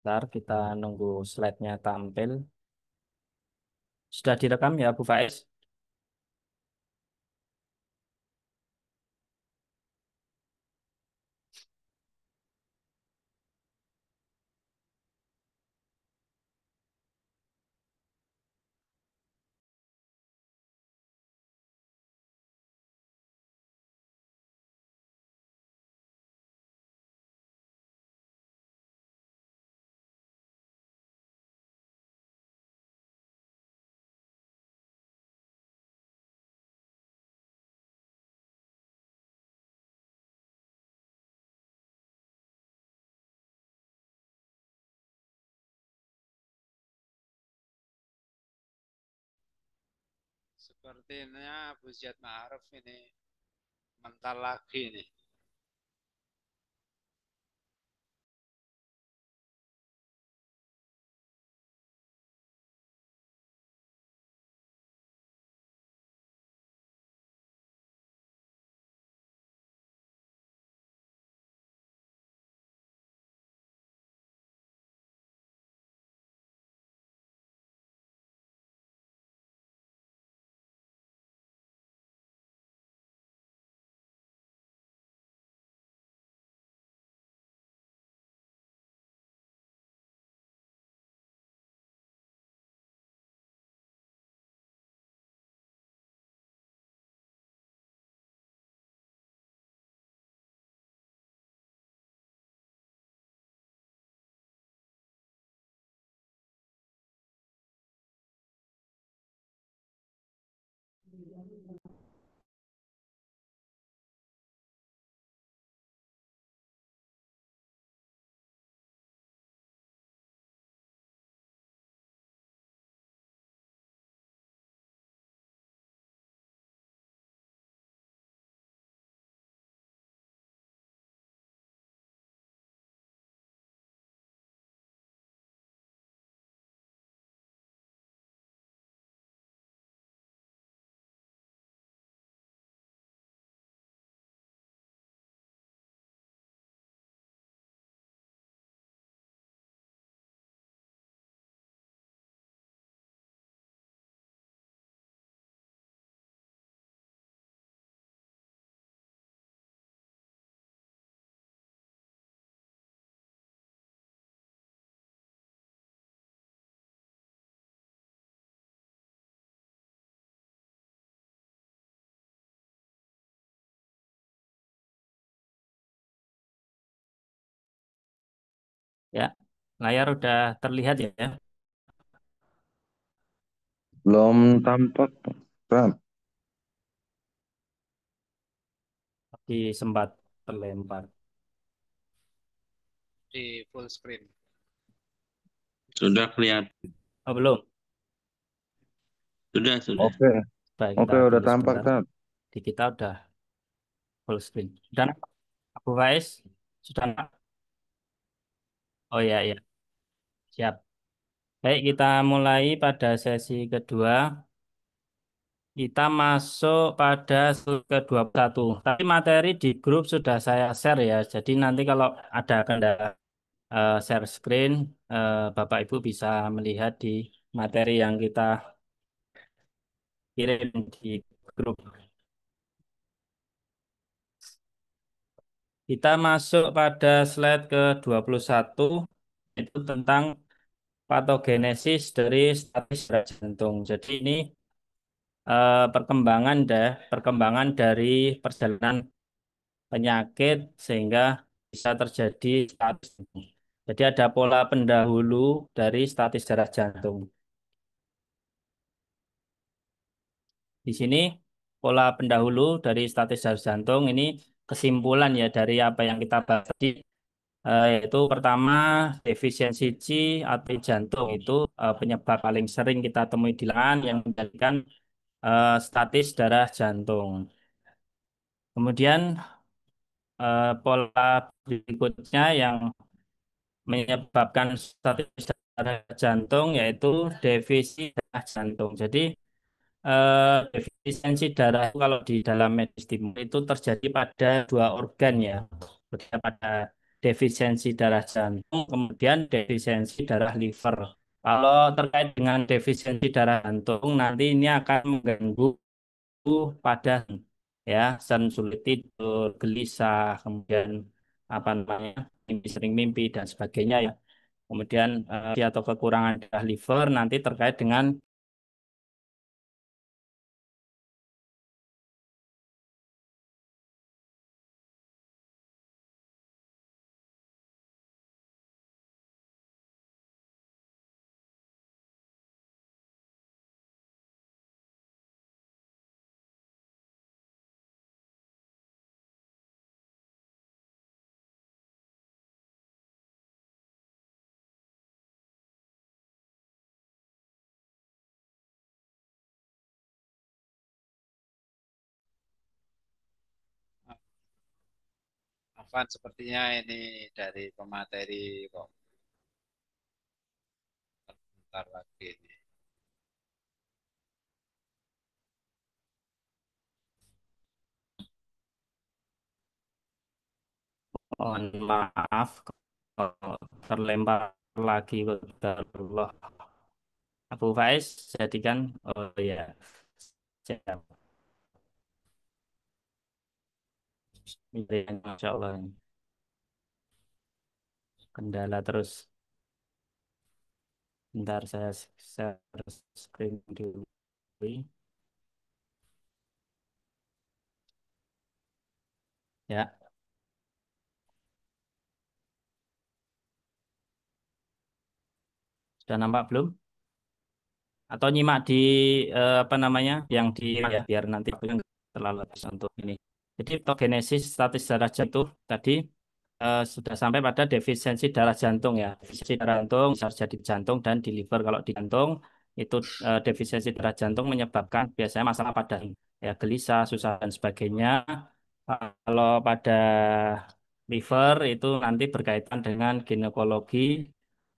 Ntar kita nunggu slide-nya tampil. Sudah direkam ya, Bu Faiz? Sepertinya Abu Ziyad Ma'aruf ini mental lagi nih. Ya, layar udah terlihat ya. Belum tampak, Pak. Di sempat terlempar. Di full screen. Sudah kelihatan. Oh, belum. Sudah. Oke, Baik, kita oke, udah tunggu tampak, sebentar. Tat. Di kita udah full screen. Dan Bu Faiz sudah. Oh ya, ya. Siap. Baik, kita mulai pada sesi kedua. Kita masuk pada slide ke-21. Tapi materi di grup sudah saya share ya. Jadi nanti kalau ada kendala share screen, Bapak Ibu bisa melihat di materi yang kita kirim di grup. Kita masuk pada slide ke-21, itu tentang patogenesis dari statis pada jantung. Jadi ini perkembangan dari perjalanan penyakit sehingga bisa terjadi statis jantung. Jadi ada pola pendahulu dari statis darah jantung. Di sini pola pendahulu dari statis darah jantung ini kesimpulan ya dari apa yang kita bahas tadi. Yaitu pertama defisiensi C atau jantung itu penyebab paling sering kita temui di lengan yang menjadikan statis darah jantung. Kemudian pola berikutnya yang menyebabkan statis darah jantung yaitu defisi darah jantung. Jadi defisiensi darah itu kalau di dalam medis timur itu terjadi pada dua organ ya, berbeda pada defisiensi darah jantung, kemudian defisiensi darah liver. Kalau terkait dengan defisiensi darah jantung, nanti ini akan mengganggu pada ya, sulit tidur, gelisah, kemudian apa namanya, sering mimpi dan sebagainya ya. Kemudian atau kekurangan darah liver nanti terkait dengan Afan sepertinya ini dari pemateri kok. Bentar lagi ini. mohon maaf kalau terlempar lagi Allah. Abu Faiz jadikan oh ya siap. Insya Allah kendala terus. Bentar saya share screen dulu. Ya, sudah nampak belum? Atau nyimak di apa namanya yang di ya biar nanti aku yang terlalu habis untuk ini. Jadi patogenesis statis darah jantung tadi sudah sampai pada defisiensi darah jantung ya. Defisiensi darah jantung bisa terjadi di jantung dan di liver. Kalau di jantung itu defisiensi darah jantung menyebabkan biasanya masalah pada ya gelisah, susah dan sebagainya. Kalau pada liver itu nanti berkaitan dengan ginekologi,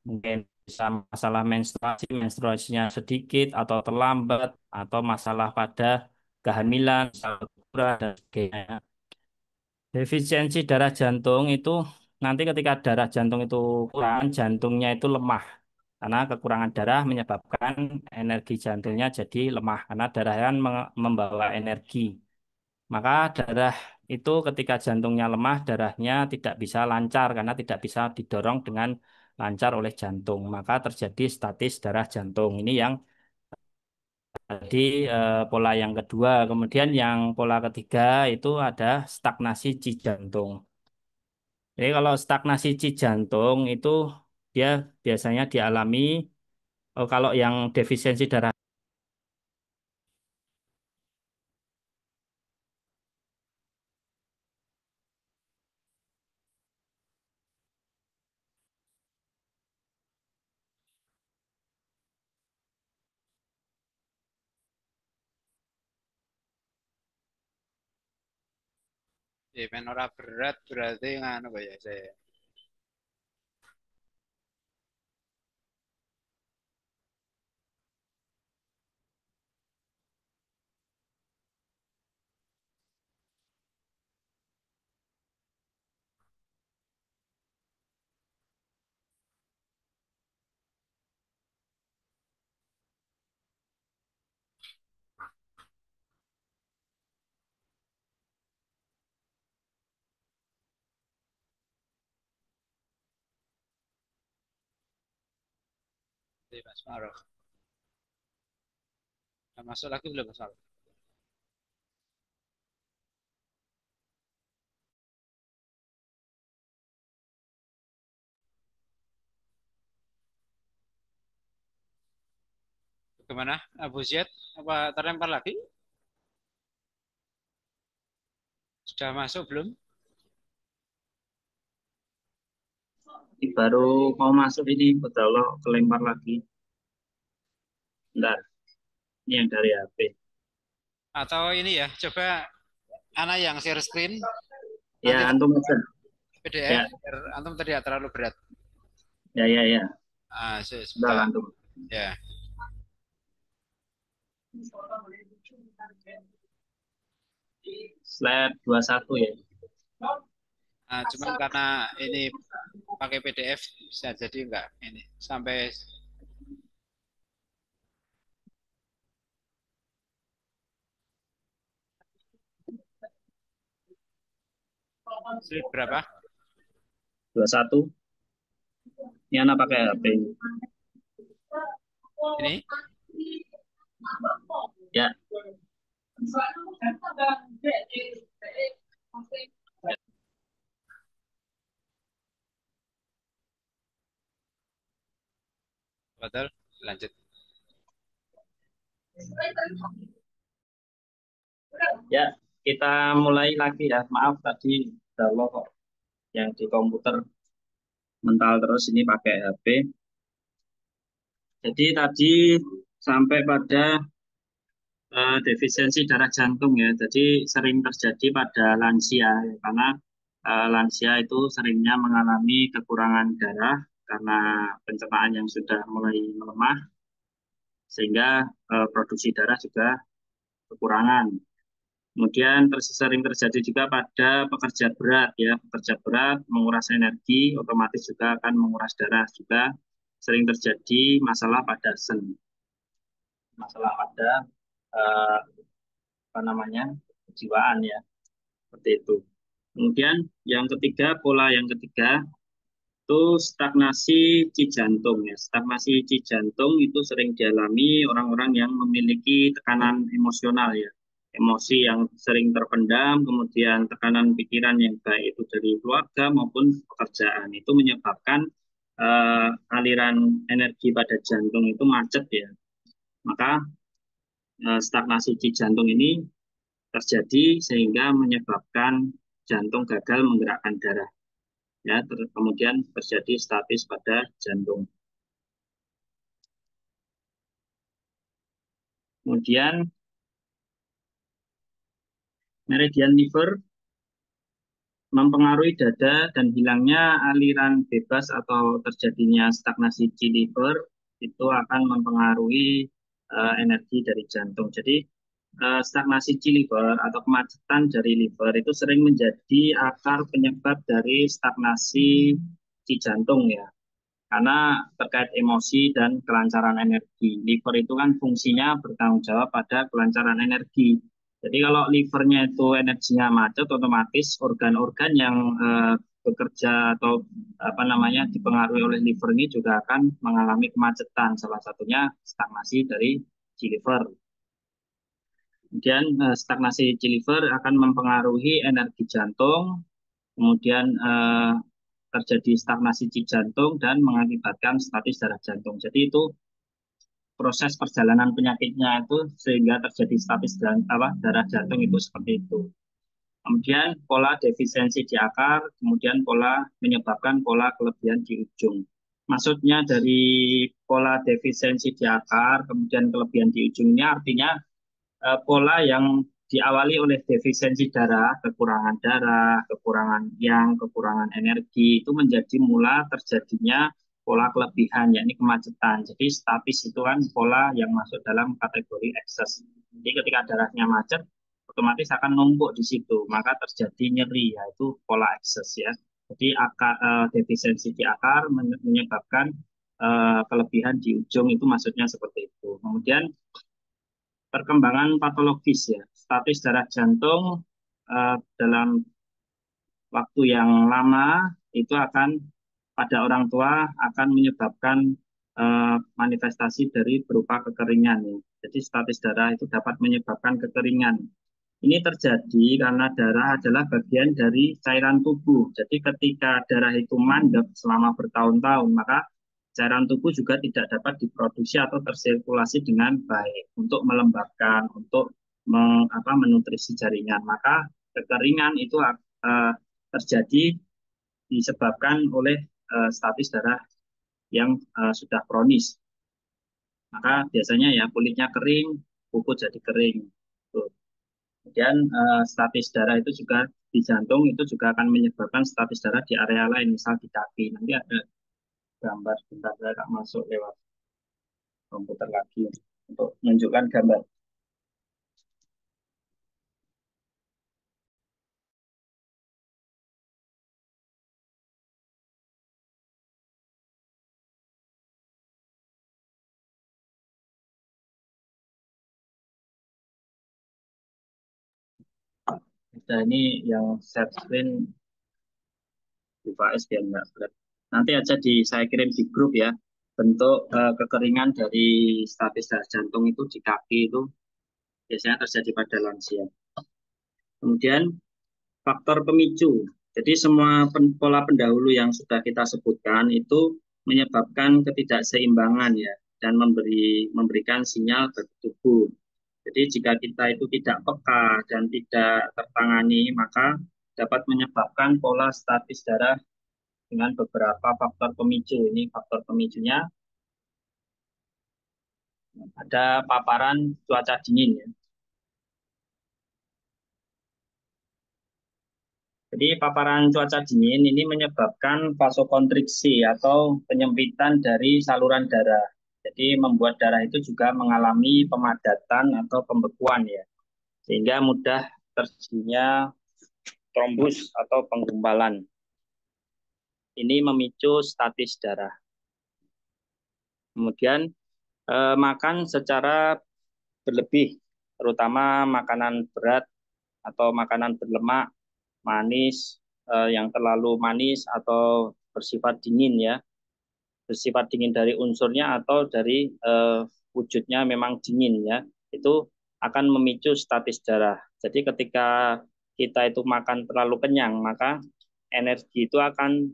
mungkin bisa masalah menstruasi, menstruasinya sedikit atau terlambat, atau masalah pada kehamilan, salah urat, dan sebagainya. Defisiensi darah jantung itu nanti ketika darah jantung itu kurang, jantungnya itu lemah. Karena kekurangan darah menyebabkan energi jantungnya jadi lemah. Karena darah kan membawa energi. Maka darah itu ketika jantungnya lemah, darahnya tidak bisa lancar karena tidak bisa didorong dengan lancar oleh jantung. Maka terjadi statis darah jantung. Ini yang tadi pola yang kedua. Kemudian yang pola ketiga itu ada stagnasi ci jantung. Jadi kalau stagnasi ci jantung itu dia biasanya dialami kalau yang defisiensi darah. Men ora berat berarti nganu kok ya saya. Jadi Mas Maruf. Nah, masuk lagi belum Mas Maruf? Gimana? Abu Ziyad apa terlempar lagi? Sudah masuk belum? Ini baru mau masuk ini, betul Allah kelempar lagi. Bentar, ini yang dari HP. Atau ini ya, coba anak yang share screen Ya, nanti antum pesan. PDF Ya, biar antum tidak terlalu berat. ya. Ah, Bentar, sebentar. antum. Ya. Slide 21 ya. Nah, cuman karena ini pakai PDF bisa jadi enggak ini sampai slide berapa? 21. Ini anak pakai HP. Ini Ya. betul. Lanjut. Ya, kita mulai lagi ya. Maaf tadi download kok yang di komputer mental terus ini pakai HP. Jadi tadi sampai pada defisiensi darah jantung ya. Jadi sering terjadi pada lansia ya, karena lansia itu seringnya mengalami kekurangan darah karena pencernaan yang sudah mulai melemah sehingga produksi darah juga kekurangan. Kemudian sering terjadi juga pada pekerja berat ya, pekerja berat menguras energi, otomatis juga akan menguras darah juga. Sering terjadi masalah pada sen, masalah pada eh, apa namanya kejiwaan ya, seperti itu. Kemudian yang ketiga, pola yang ketiga itu stagnasi cijantung ya. Stagnasi cijantung itu sering dialami orang-orang yang memiliki tekanan emosional ya. Emosi yang sering terpendam, kemudian tekanan pikiran yang baik itu dari keluarga maupun pekerjaan itu menyebabkan aliran energi pada jantung itu macet ya. Maka stagnasi cijantung ini terjadi sehingga menyebabkan jantung gagal menggerakkan darah ya, kemudian terjadi statis pada jantung. Kemudian meridian liver mempengaruhi dada dan hilangnya aliran bebas atau terjadinya stagnasi G liver itu akan mempengaruhi energi dari jantung. Jadi stagnasi G liver atau kemacetan dari liver itu sering menjadi akar penyebab dari stagnasi G jantung ya. Karena terkait emosi dan kelancaran energi. Liver itu kan fungsinya bertanggung jawab pada kelancaran energi. Jadi kalau livernya itu energinya macet, otomatis organ-organ yang bekerja atau apa namanya dipengaruhi oleh liver ini juga akan mengalami kemacetan. Salah satunya stagnasi dari G liver. Kemudian stagnasi G liver akan mempengaruhi energi jantung, kemudian terjadi stagnasi jantung dan mengakibatkan statis darah jantung. Jadi itu proses perjalanan penyakitnya itu sehingga terjadi statis darah jantung itu seperti itu. Kemudian pola defisiensi di akar, kemudian pola menyebabkan pola kelebihan di ujung. Maksudnya dari pola defisiensi di akar, kemudian kelebihan di ujung ini artinya pola yang diawali oleh defisiensi darah, kekurangan yang, kekurangan energi itu menjadi mula terjadinya pola kelebihan, yakni kemacetan. Jadi statis itu kan pola yang masuk dalam kategori ekses. Jadi ketika darahnya macet, otomatis akan numpuk di situ, maka terjadi nyeri, yaitu pola ekses ya. Jadi defisiensi di akar menyebabkan kelebihan di ujung itu maksudnya seperti itu. Kemudian perkembangan patologis ya, statis darah jantung dalam waktu yang lama itu akan pada orang tua akan menyebabkan manifestasi dari berupa kekeringan ya. Jadi statis darah itu dapat menyebabkan kekeringan. Ini terjadi karena darah adalah bagian dari cairan tubuh. Jadi ketika darah itu mandek selama bertahun-tahun, maka cairan tubuh juga tidak dapat diproduksi atau tersirkulasi dengan baik untuk melembabkan, untuk menutrisi jaringan. Maka kekeringan itu terjadi disebabkan oleh statis darah yang sudah kronis. Maka biasanya ya kulitnya kering, kuku jadi kering. Tuh. Kemudian statis darah itu juga di jantung itu juga akan menyebabkan statis darah di area lain, misal di kaki. Nanti ada gambar bentar saya masuk lewat komputer lagi untuk menunjukkan gambar. Nah, ini yang share screen device biar nggak berat. Nanti aja saya kirim di grup ya. Bentuk kekeringan dari statis darah jantung itu di kaki itu biasanya terjadi pada lansia. Kemudian faktor pemicu. Jadi semua pola pendahulu yang sudah kita sebutkan itu menyebabkan ketidakseimbangan ya dan memberikan sinyal bagi tubuh. Jadi jika kita itu tidak peka dan tidak tertangani, maka dapat menyebabkan pola statis darah dengan beberapa faktor pemicu. Ini faktor pemicunya ada paparan cuaca dingin ya. Jadi paparan cuaca dingin ini menyebabkan vasokonstriksi atau penyempitan dari saluran darah. Jadi membuat darah itu juga mengalami pemadatan atau pembekuan ya. Sehingga mudah terjadinya trombus atau penggumpalan. Ini memicu statis darah. Kemudian makan secara berlebih, terutama makanan berat atau makanan berlemak, manis, yang terlalu manis atau bersifat dingin ya, bersifat dingin dari unsurnya atau dari wujudnya memang dingin ya, itu akan memicu statis darah. Jadi ketika kita itu makan terlalu kenyang, maka energi itu akan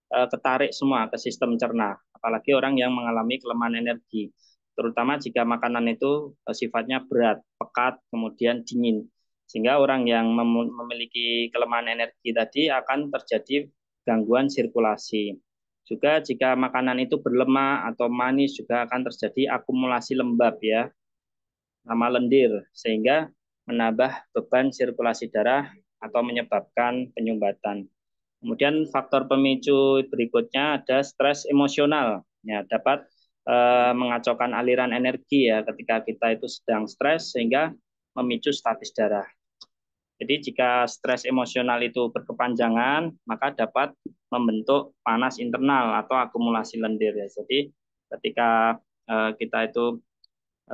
ketarik semua ke sistem cerna. Apalagi orang yang mengalami kelemahan energi, terutama jika makanan itu sifatnya berat, pekat, kemudian dingin. Sehingga orang yang memiliki kelemahan energi tadi akan terjadi gangguan sirkulasi. Juga jika makanan itu berlemak atau manis juga akan terjadi akumulasi lembab ya, sama lendir, sehingga menambah beban sirkulasi darah atau menyebabkan penyumbatan. Kemudian faktor pemicu berikutnya ada stres emosional. Ya, dapat mengacaukan aliran energi ya ketika kita itu sedang stres sehingga memicu statis darah. Jadi jika stres emosional itu berkepanjangan, maka dapat membentuk panas internal atau akumulasi lendir ya. Jadi ketika kita itu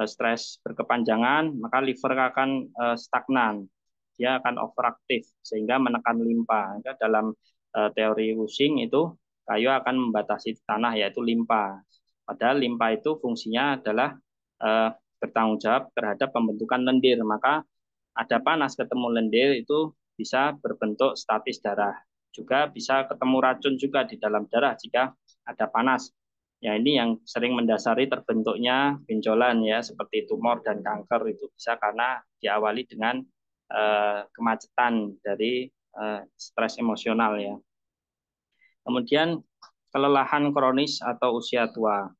stres berkepanjangan, maka liver akan stagnan, dia akan overaktif sehingga menekan limpa. Dalam teori Wusing itu kayu akan membatasi tanah yaitu limpa. Padahal limpa itu fungsinya adalah bertanggung jawab terhadap pembentukan lendir. Maka ada panas ketemu lendir itu bisa berbentuk statis darah. Juga bisa ketemu racun juga di dalam darah jika ada panas. Ya ini yang sering mendasari terbentuknya benjolan ya seperti tumor dan kanker itu bisa karena diawali dengan kemacetan dari stres emosional ya. Kemudian kelelahan kronis atau usia tua.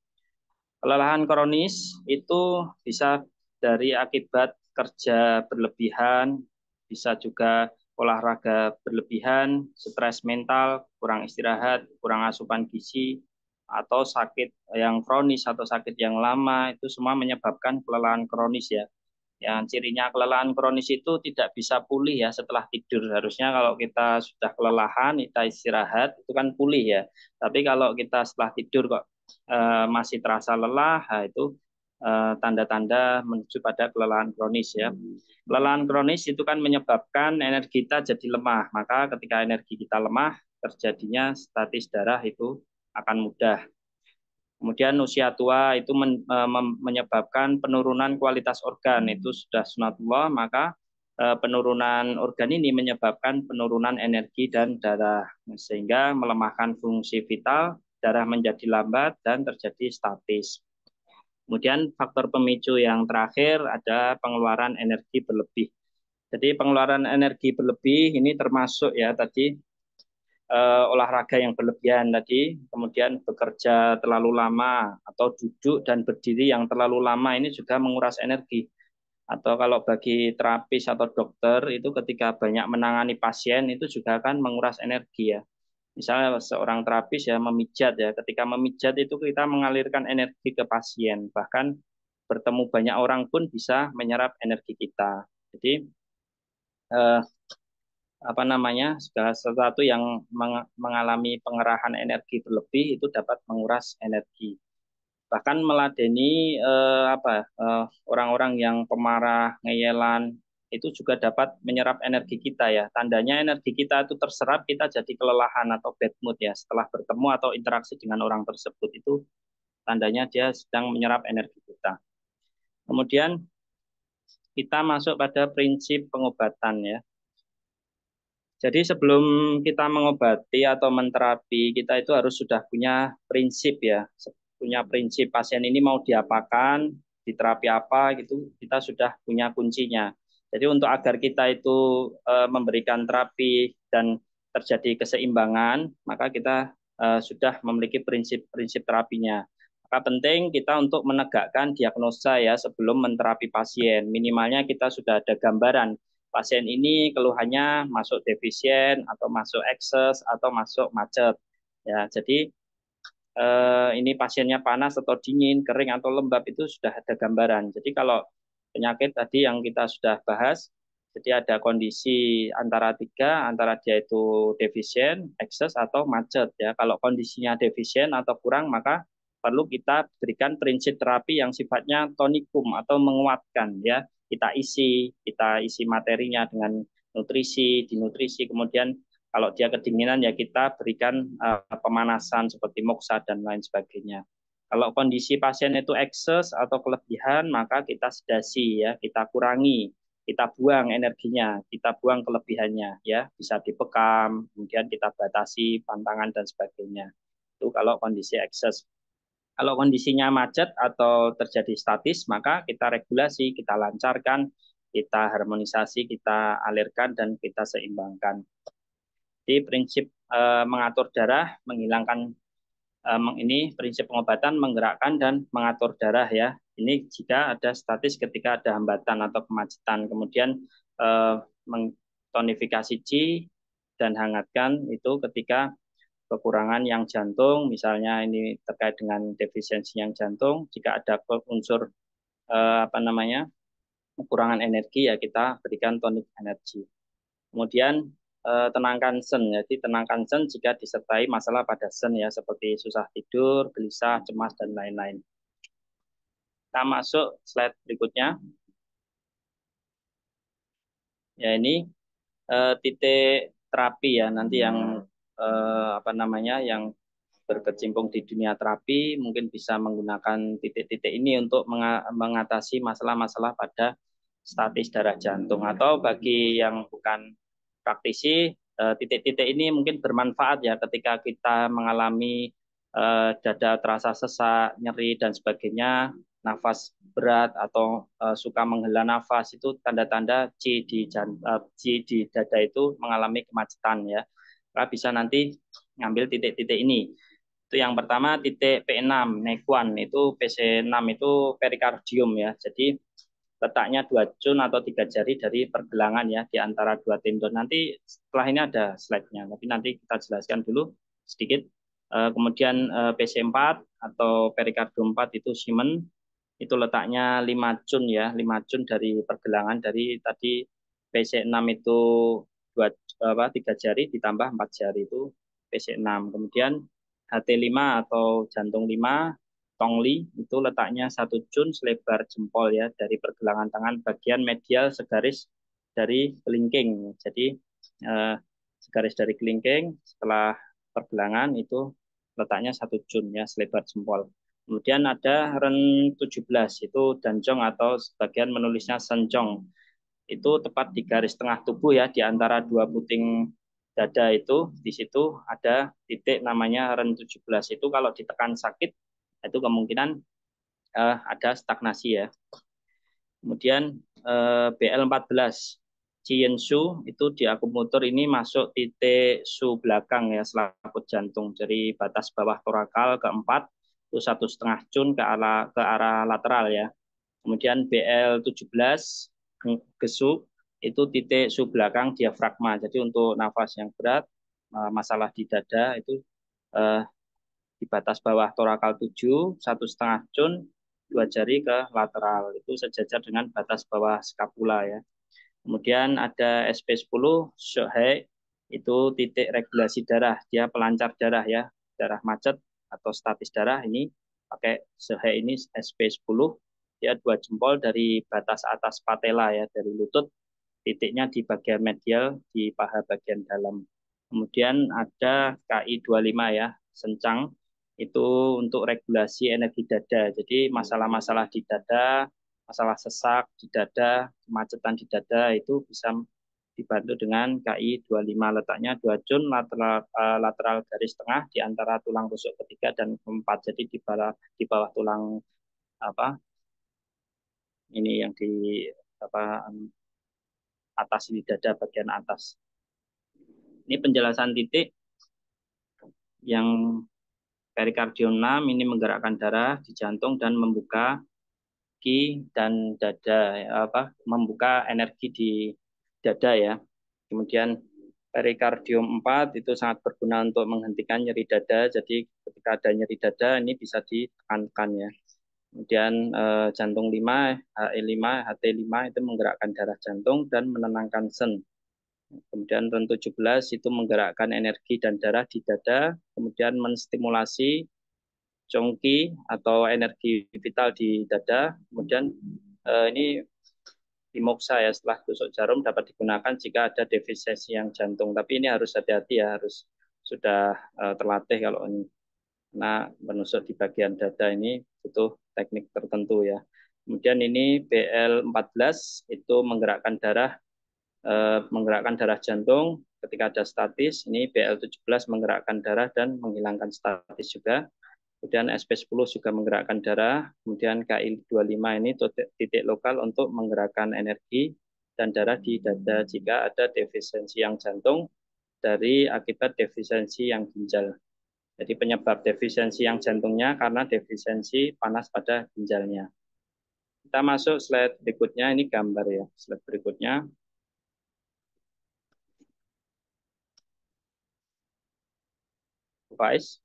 Kelelahan kronis itu bisa dari akibat kerja berlebihan, bisa juga olahraga berlebihan, stres mental, kurang istirahat, kurang asupan gizi, atau sakit yang kronis atau sakit yang lama, itu semua menyebabkan kelelahan kronis ya. Yang cirinya kelelahan kronis itu tidak bisa pulih ya setelah tidur. Harusnya kalau kita sudah kelelahan, kita istirahat, itu kan pulih ya. Tapi kalau kita setelah tidur kok masih terasa lelah, nah itu tanda-tanda menuju pada kelelahan kronis ya. Kelelahan kronis itu kan menyebabkan energi kita jadi lemah. Maka ketika energi kita lemah, terjadinya statis darah itu akan mudah. Kemudian usia tua itu menyebabkan penurunan kualitas organ, itu sudah sunatullah, maka penurunan organ ini menyebabkan penurunan energi dan darah, sehingga melemahkan fungsi vital, darah menjadi lambat dan terjadi statis. Kemudian faktor pemicu yang terakhir ada pengeluaran energi berlebih. Jadi pengeluaran energi berlebih ini termasuk ya tadi olahraga yang berlebihan tadi, kemudian bekerja terlalu lama atau duduk dan berdiri yang terlalu lama ini juga menguras energi. Atau kalau bagi terapis atau dokter itu ketika banyak menangani pasien itu juga akan menguras energi ya. Misalnya seorang terapis ya memijat ya, ketika memijat itu kita mengalirkan energi ke pasien, bahkan bertemu banyak orang pun bisa menyerap energi kita. Jadi apa namanya, segala sesuatu yang mengalami pengerahan energi berlebih itu dapat menguras energi. Bahkan meladeni orang-orang yang pemarah, ngeyelan, itu juga dapat menyerap energi kita ya. Tandanya energi kita itu terserap, kita jadi kelelahan atau bad mood ya. Setelah bertemu atau interaksi dengan orang tersebut itu tandanya dia sedang menyerap energi kita. Kemudian kita masuk pada prinsip pengobatan ya. Jadi sebelum kita mengobati atau menterapi, kita itu harus sudah punya prinsip ya. Punya prinsip pasien ini mau diapakan, diterapi apa gitu, kita sudah punya kuncinya. Jadi untuk agar kita itu memberikan terapi dan terjadi keseimbangan, maka kita sudah memiliki prinsip-prinsip terapinya. Maka penting kita untuk menegakkan diagnosa ya sebelum menterapi pasien. Minimalnya kita sudah ada gambaran pasien ini keluhannya masuk defisien atau masuk ekses atau masuk macet. Ya, jadi ini pasiennya panas atau dingin, kering atau lembab itu sudah ada gambaran. Jadi kalau penyakit tadi yang kita sudah bahas, jadi ada kondisi antara tiga, antara dia itu defisien, ekses atau macet. Ya, kalau kondisinya defisien atau kurang, maka perlu kita berikan prinsip terapi yang sifatnya tonikum atau menguatkan. Ya, kita isi materinya dengan nutrisi, dinutrisi, kemudian kalau dia kedinginan ya kita berikan pemanasan seperti moksa dan lain sebagainya. Kalau kondisi pasien itu ekses atau kelebihan, maka kita sedasi ya, kita kurangi, kita buang energinya, kita buang kelebihannya ya, bisa dibekam, kemudian kita batasi pantangan dan sebagainya. Itu kalau kondisi ekses. Kalau kondisinya macet atau terjadi statis, maka kita regulasi, kita lancarkan, kita harmonisasi, kita alirkan, dan kita seimbangkan. Jadi prinsip mengatur darah, menghilangkan ini prinsip pengobatan menggerakkan dan mengatur darah ya. Ini jika ada statis ketika ada hambatan atau kemacetan. Kemudian tonifikasi Qi dan hangatkan itu ketika kekurangan yang jantung, misalnya ini terkait dengan defisiensi yang jantung, jika ada unsur kekurangan energi ya kita berikan tonik energi. Kemudian tenangkan sen, jadi tenangkan sen jika disertai masalah pada sen ya seperti susah tidur, gelisah, cemas dan lain-lain. Kita masuk slide berikutnya. Ya ini titik terapi ya nanti yang yang berkecimpung di dunia terapi mungkin bisa menggunakan titik-titik ini untuk mengatasi masalah-masalah pada statis darah jantung, atau bagi yang bukan praktisi titik-titik ini mungkin bermanfaat ya ketika kita mengalami dada terasa sesak, nyeri dan sebagainya, nafas berat atau suka menghela nafas, itu tanda-tanda Qi di dada itu mengalami kemacetan ya. Maka bisa nanti ngambil titik-titik ini. Itu yang pertama titik P6 Nekuan, itu PC6 itu perikardium ya. Jadi letaknya 2 cun atau 3 jari dari pergelangan ya di antara 2 tendon. Nanti setelah ini ada slide-nya, tapi nanti kita jelaskan dulu sedikit. Kemudian PC4 atau perikardium 4 itu Siemens, itu letaknya 5 cun ya, 5 cun dari pergelangan dari tadi PC6 itu 3 jari ditambah 4 jari itu PC6. Kemudian HT5 atau jantung 5 Tongli itu letaknya 1 cun selebar jempol ya dari pergelangan tangan bagian medial segaris dari kelingking. Jadi segaris dari kelingking setelah pergelangan itu letaknya 1 cun ya selebar jempol. Kemudian ada Ren 17 itu Danjong atau sebagian menulisnya Senjong. Itu tepat di garis tengah tubuh ya di antara 2 puting dada itu, di situ ada titik namanya Ren 17. Itu kalau ditekan sakit itu kemungkinan ada stagnasi ya. Kemudian BL14 Ciensu itu di akupunktur ini masuk titik su belakang ya selaput jantung, dari batas bawah torakal keempat itu 1,5 cun ke arah lateral ya. Kemudian BL17 Gesu itu titik su belakang diafragma. Jadi untuk nafas yang berat, masalah di dada itu di batas bawah torakal 7, 1,5 cun, 2 jari ke lateral. Itu sejajar dengan batas bawah skapula ya. Kemudian ada SP10 Shohei, itu titik regulasi darah, dia pelancar darah ya, darah macet atau statis darah ini pakai Shohei ini SP10, dia 2 jempol dari batas atas patella ya, dari lutut titiknya di bagian medial di paha bagian dalam. Kemudian ada KI25 ya, sencang itu untuk regulasi energi dada. Jadi masalah-masalah di dada, masalah sesak di dada, kemacetan di dada itu bisa dibantu dengan KI25. Letaknya 2 Jun lateral garis tengah di antara tulang rusuk ketiga dan keempat. Jadi di bawah tulang apa ini yang di apa atas di dada bagian atas. Ini penjelasan titik yang perikardium 6 ini menggerakkan darah di jantung dan membuka ki dan dada membuka energi di dada ya. Kemudian perikardium 4 itu sangat berguna untuk menghentikan nyeri dada. Jadi ketika ada nyeri dada ini bisa ditekankan ya. Kemudian jantung 5, HE5, HT5 itu menggerakkan darah jantung dan menenangkan sen. Kemudian REN 17 itu menggerakkan energi dan darah di dada, kemudian menstimulasi congki atau energi vital di dada. Kemudian ini dimoksa ya setelah tusuk jarum dapat digunakan jika ada defisiensi yang jantung. Tapi ini harus hati-hati ya, harus sudah terlatih kalau ini. Nah, menusuk di bagian dada ini butuh teknik tertentu ya. Kemudian ini BL14 itu menggerakkan darah jantung ketika ada statis. Ini BL17 menggerakkan darah dan menghilangkan statis juga. Kemudian SP10 juga menggerakkan darah. Kemudian KI25 ini titik lokal untuk menggerakkan energi dan darah di dada jika ada defisiensi yang jantung dari akibat defisiensi yang ginjal. Jadi penyebab defisiensi yang jantungnya karena defisiensi panas pada ginjalnya. Kita masuk slide berikutnya, ini gambar ya. Slide berikutnya. Bu Faiz.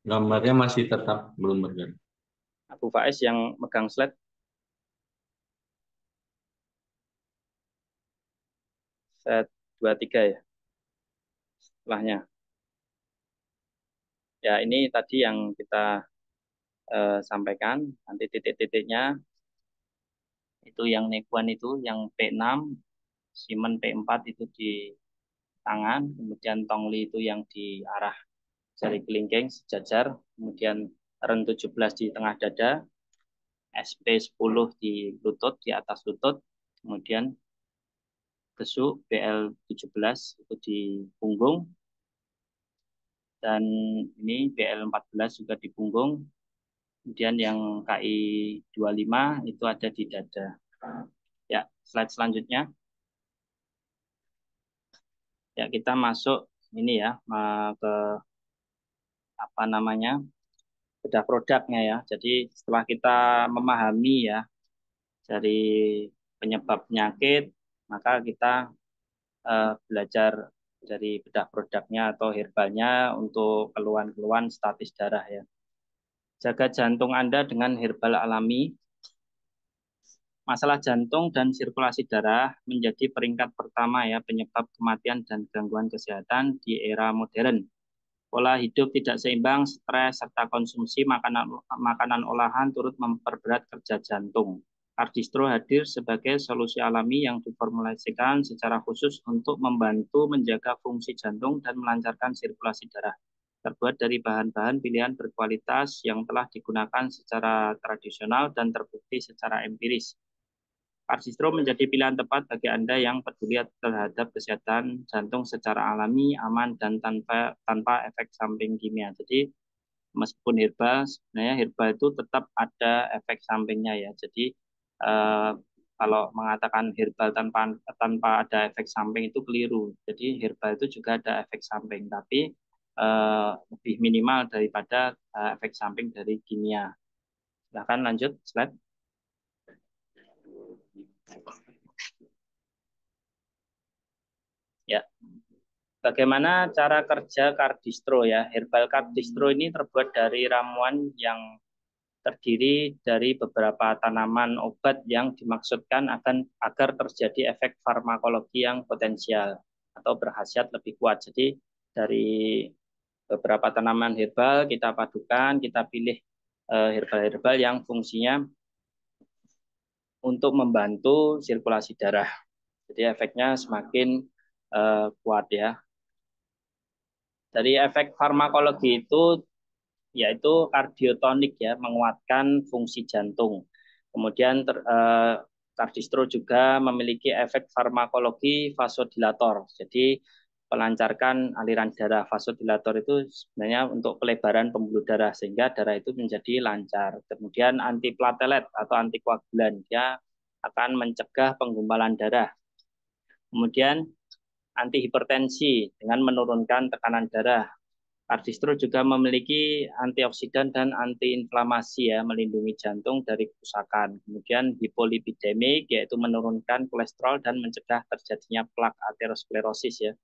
Gambarnya masih tetap belum bergerak. Bu Faiz yang megang slide. Slide 23 ya. Setelahnya. Ya, ini tadi yang kita sampaikan, nanti titik-titiknya itu yang Nekuan itu yang P6, Siemens P4 itu di tangan, kemudian Tongli itu yang di arah jari kelingking sejajar, kemudian REN 17 di tengah dada, SP10 di lutut, di atas lutut, kemudian besuk BL17 itu di punggung, dan ini BL14 juga di punggung. Kemudian yang KI25 itu ada di dada. Ya, slide selanjutnya. Ya, kita masuk ini ya ke apa namanya bedah produknya ya. Jadi setelah kita memahami ya dari penyebab penyakit, maka kita belajar dari bedah produknya atau herbalnya untuk keluhan-keluhan statis darah ya. Jaga jantung Anda dengan herbal alami. Masalah jantung dan sirkulasi darah menjadi peringkat pertama ya penyebab kematian dan gangguan kesehatan di era modern. Pola hidup tidak seimbang, stres, serta konsumsi makanan olahan turut memperberat kerja jantung. Kardistro hadir sebagai solusi alami yang diformulasikan secara khusus untuk membantu menjaga fungsi jantung dan melancarkan sirkulasi darah. Terbuat dari bahan-bahan pilihan berkualitas yang telah digunakan secara tradisional dan terbukti secara empiris. Kardistro menjadi pilihan tepat bagi Anda yang peduli terhadap kesehatan jantung secara alami, aman, dan tanpa efek samping kimia. Jadi meskipun herbal, sebenarnya herbal itu tetap ada efek sampingnya ya. Jadi kalau mengatakan herbal tanpa ada efek samping itu keliru. Jadi herbal itu juga ada efek samping, tapi lebih minimal daripada efek samping dari kimia. Silahkan lanjut slide. Ya, bagaimana cara kerja Kardistro ya? Herbal Kardistro ini terbuat dari ramuan yang terdiri dari beberapa tanaman obat yang dimaksudkan agar terjadi efek farmakologi yang potensial atau berkhasiat lebih kuat. Jadi dari beberapa tanaman herbal kita padukan, kita pilih herbal-herbal yang fungsinya untuk membantu sirkulasi darah. Jadi efeknya semakin kuat ya. Dari efek farmakologi itu yaitu kardiotonik ya, menguatkan fungsi jantung. Kemudian kardistro juga memiliki efek farmakologi vasodilator. Jadi melancarkan aliran darah. Vasodilator itu sebenarnya untuk pelebaran pembuluh darah sehingga darah itu menjadi lancar. Kemudian antiplatelet atau antikoagulan, dia akan mencegah penggumpalan darah. Kemudian antihipertensi dengan menurunkan tekanan darah. Kardistro juga memiliki antioksidan dan antiinflamasi ya, melindungi jantung dari kerusakan. Kemudian hipolipidemik yaitu menurunkan kolesterol dan mencegah terjadinya plak aterosklerosis ya.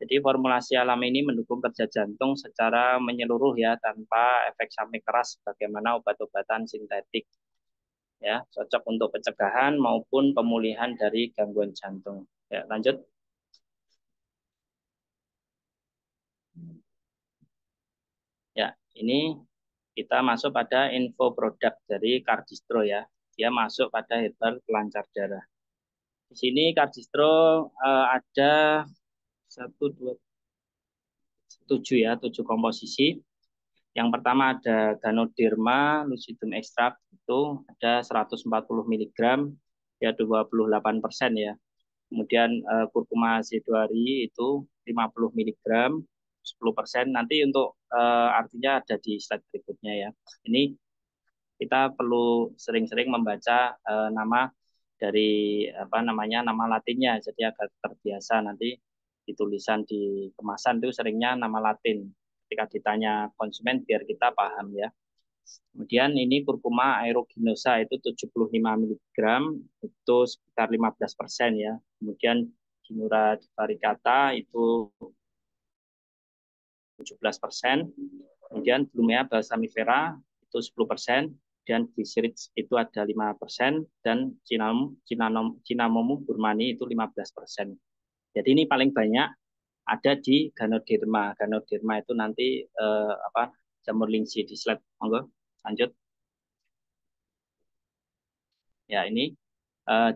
Jadi formulasi alami ini mendukung kerja jantung secara menyeluruh ya, tanpa efek samping keras bagaimana obat-obatan sintetik ya, cocok untuk pencegahan maupun pemulihan dari gangguan jantung. Ya, lanjut. Ya, ini kita masuk pada info produk dari Kardistro ya. Dia masuk pada herbal pelancar darah. Di sini Kardistro ada 7 komposisi. Yang pertama ada Ganoderma lucidum extract, itu ada 140 mg, ya 28% ya. Kemudian kurkuma zedoari itu 50 mg, 10%. Nanti untuk artinya ada di slide berikutnya ya. Ini kita perlu sering-sering membaca nama dari nama latinnya, jadi agar terbiasa nanti di tulisan di kemasan itu seringnya nama Latin ketika ditanya konsumen biar kita paham ya. Kemudian ini kurkuma aeruginosa itu 75 mg, itu sekitar 15% ya. Kemudian Ginura varicata itu 17%. Kemudian Blumea balsamifera itu 10%. Dan Glycyrrhiz itu ada 5%, dan Cinnamomum burmani itu 15%. Jadi ini paling banyak ada di Ganoderma. Ganoderma itu nanti jamur lingsi di slide. Monggo, lanjut. Ya, ini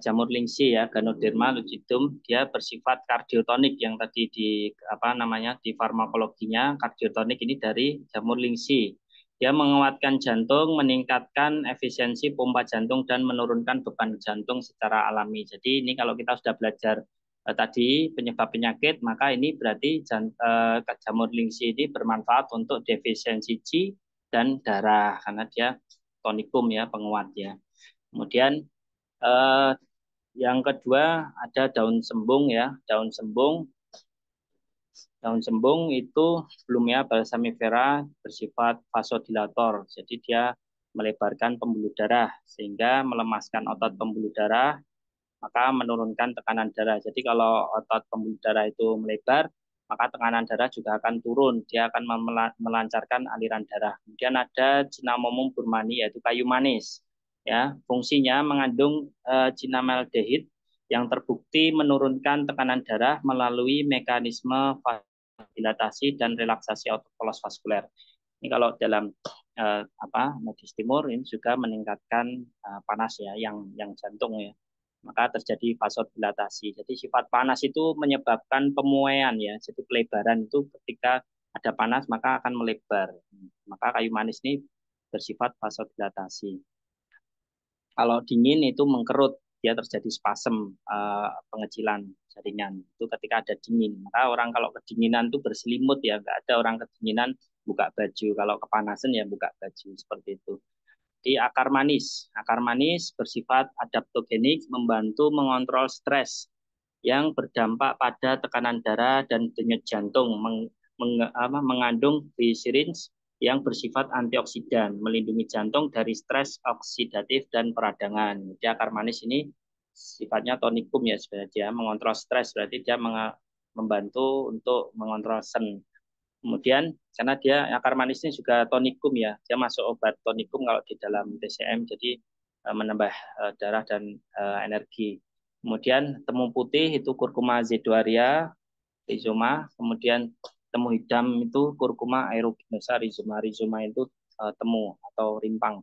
jamur lingsi ya, Ganoderma lucidum, dia bersifat kardiotonik yang tadi di farmakologinya kardiotonik ini dari jamur lingsi. Dia menguatkan jantung, meningkatkan efisiensi pompa jantung dan menurunkan beban jantung secara alami. Jadi ini kalau kita sudah belajar tadi penyebab penyakit, maka ini berarti jamur lingsi ini bermanfaat untuk defisiensi Qi dan darah karena dia tonikum ya, penguat ya. Kemudian yang kedua ada daun sembung ya, daun sembung itu Blumea balsamifera bersifat vasodilator, jadi dia melebarkan pembuluh darah sehingga melemaskan otot pembuluh darah, maka menurunkan tekanan darah. Jadi kalau otot pembuluh darah itu melebar, maka tekanan darah juga akan turun, dia akan melancarkan aliran darah. Kemudian ada Cinnamomum burmani yaitu kayu manis. Ya, fungsinya mengandung cinnamaldehyde yang terbukti menurunkan tekanan darah melalui mekanisme dilatasi dan relaksasi autopolos vaskuler. Ini kalau dalam medis timur ini juga meningkatkan panas ya, yang jantung ya. Maka terjadi vasodilatasi. Jadi sifat panas itu menyebabkan pemuaian ya. Jadi pelebaran itu ketika ada panas maka akan melebar. Maka kayu manis ini bersifat vasodilatasi. Kalau dingin itu mengkerut, dia terjadi spasem, pengecilan jaringan. Itu ketika ada dingin. Maka orang kalau kedinginan itu berselimut ya, nggak ada orang kedinginan buka baju. Kalau kepanasan ya buka baju, seperti itu. Di akar manis bersifat adaptogenik, membantu mengontrol stres yang berdampak pada tekanan darah dan denyut jantung, mengandung glycyrrhiz yang bersifat antioksidan, melindungi jantung dari stres oksidatif dan peradangan. Jadi akar manis ini sifatnya tonikum ya, sebenarnya dia mengontrol stres, berarti dia membantu untuk mengontrol sen. Kemudian karena dia akar manis ini juga tonikum ya, dia masuk obat tonikum kalau di dalam TCM, jadi menambah darah dan energi. Kemudian temu putih itu kurkuma zedoaria rhizoma, kemudian temu hitam itu kurkuma aeruginosa rhizoma. Rhizoma itu temu atau rimpang.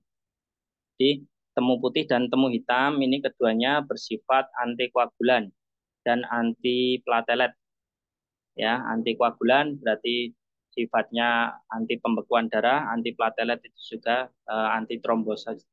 Jadi temu putih dan temu hitam ini keduanya bersifat antikoagulan. dan antiplatelet. Ya, antikoagulan berarti sifatnya anti pembekuan darah, antiplatelet itu juga anti trombosis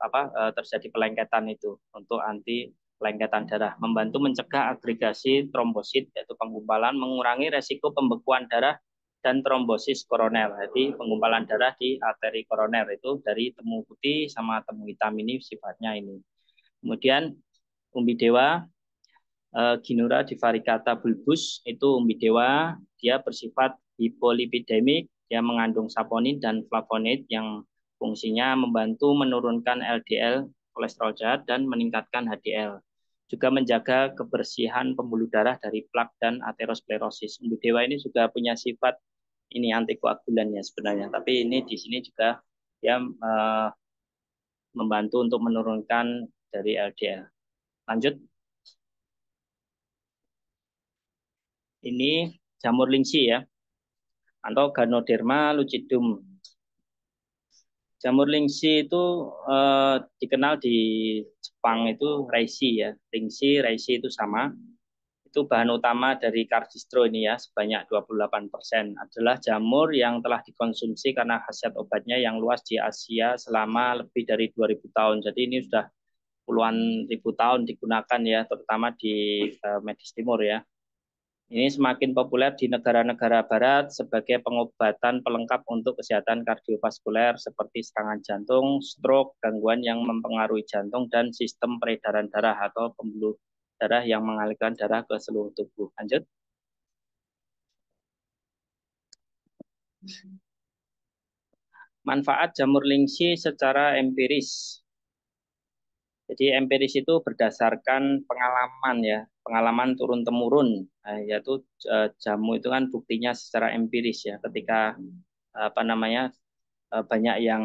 terjadi pelengketan itu untuk anti pelengketan darah, membantu mencegah agregasi trombosit yaitu penggumpalan, mengurangi resiko pembekuan darah dan trombosis koroner. Jadi penggumpalan darah di arteri koroner itu dari temu putih sama temu hitam ini sifatnya ini. Kemudian umbi dewa, Ginura divaricata bulbus itu umbi dewa, dia bersifat hipolipidemik, dia mengandung saponin dan flavonoid yang fungsinya membantu menurunkan LDL kolesterol jahat dan meningkatkan HDL. Juga menjaga kebersihan pembuluh darah dari plak dan aterosklerosis. Umbi dewa ini juga punya sifat ini antikoagulan ya sebenarnya, tapi ini di sini juga dia membantu untuk menurunkan dari LDL. Lanjut. Ini jamur lingsi ya, atau Ganoderma lucidum. Jamur lingsi itu dikenal di Jepang itu reishi ya, lingsi, reishi itu sama. Itu bahan utama dari kardistro ini ya, sebanyak 28% adalah jamur yang telah dikonsumsi karena khasiat obatnya yang luas di Asia selama lebih dari 2000 tahun. Jadi ini sudah puluhan ribu tahun digunakan ya, terutama di medis timur ya. Ini semakin populer di negara-negara barat sebagai pengobatan pelengkap untuk kesehatan kardiovaskuler seperti serangan jantung, stroke, gangguan yang mempengaruhi jantung, dan sistem peredaran darah atau pembuluh darah yang mengalirkan darah ke seluruh tubuh. Lanjut. Manfaat jamur lingsi secara empiris. Jadi empiris itu berdasarkan pengalaman ya, pengalaman turun-temurun. Nah, yaitu jamu itu kan buktinya secara empiris ya. Ketika banyak yang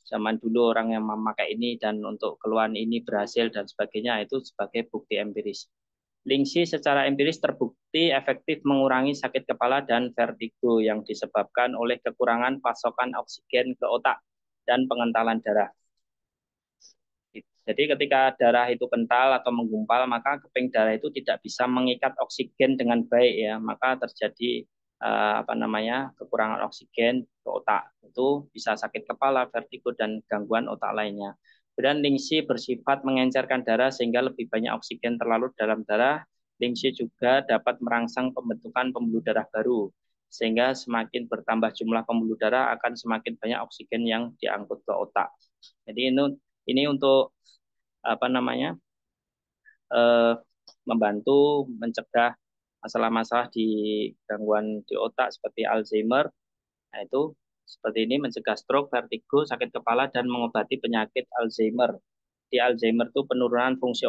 zaman dulu orang yang memakai ini dan untuk keluhan ini berhasil dan sebagainya, itu sebagai bukti empiris. Lingsi secara empiris terbukti efektif mengurangi sakit kepala dan vertigo yang disebabkan oleh kekurangan pasokan oksigen ke otak dan pengentalan darah. Jadi ketika darah itu kental atau menggumpal, maka keping darah itu tidak bisa mengikat oksigen dengan baik ya, maka terjadi kekurangan oksigen ke otak. Itu bisa sakit kepala, vertigo, dan gangguan otak lainnya. Kemudian lingsi bersifat mengencerkan darah sehingga lebih banyak oksigen terlarut dalam darah. Lingsi juga dapat merangsang pembentukan pembuluh darah baru, sehingga semakin bertambah jumlah pembuluh darah akan semakin banyak oksigen yang diangkut ke otak. Jadi ini untuk membantu mencegah masalah-masalah di gangguan di otak seperti Alzheimer. Nah, itu seperti ini mencegah stroke, vertigo, sakit kepala, dan mengobati penyakit Alzheimer. Di Alzheimer itu penurunan fungsi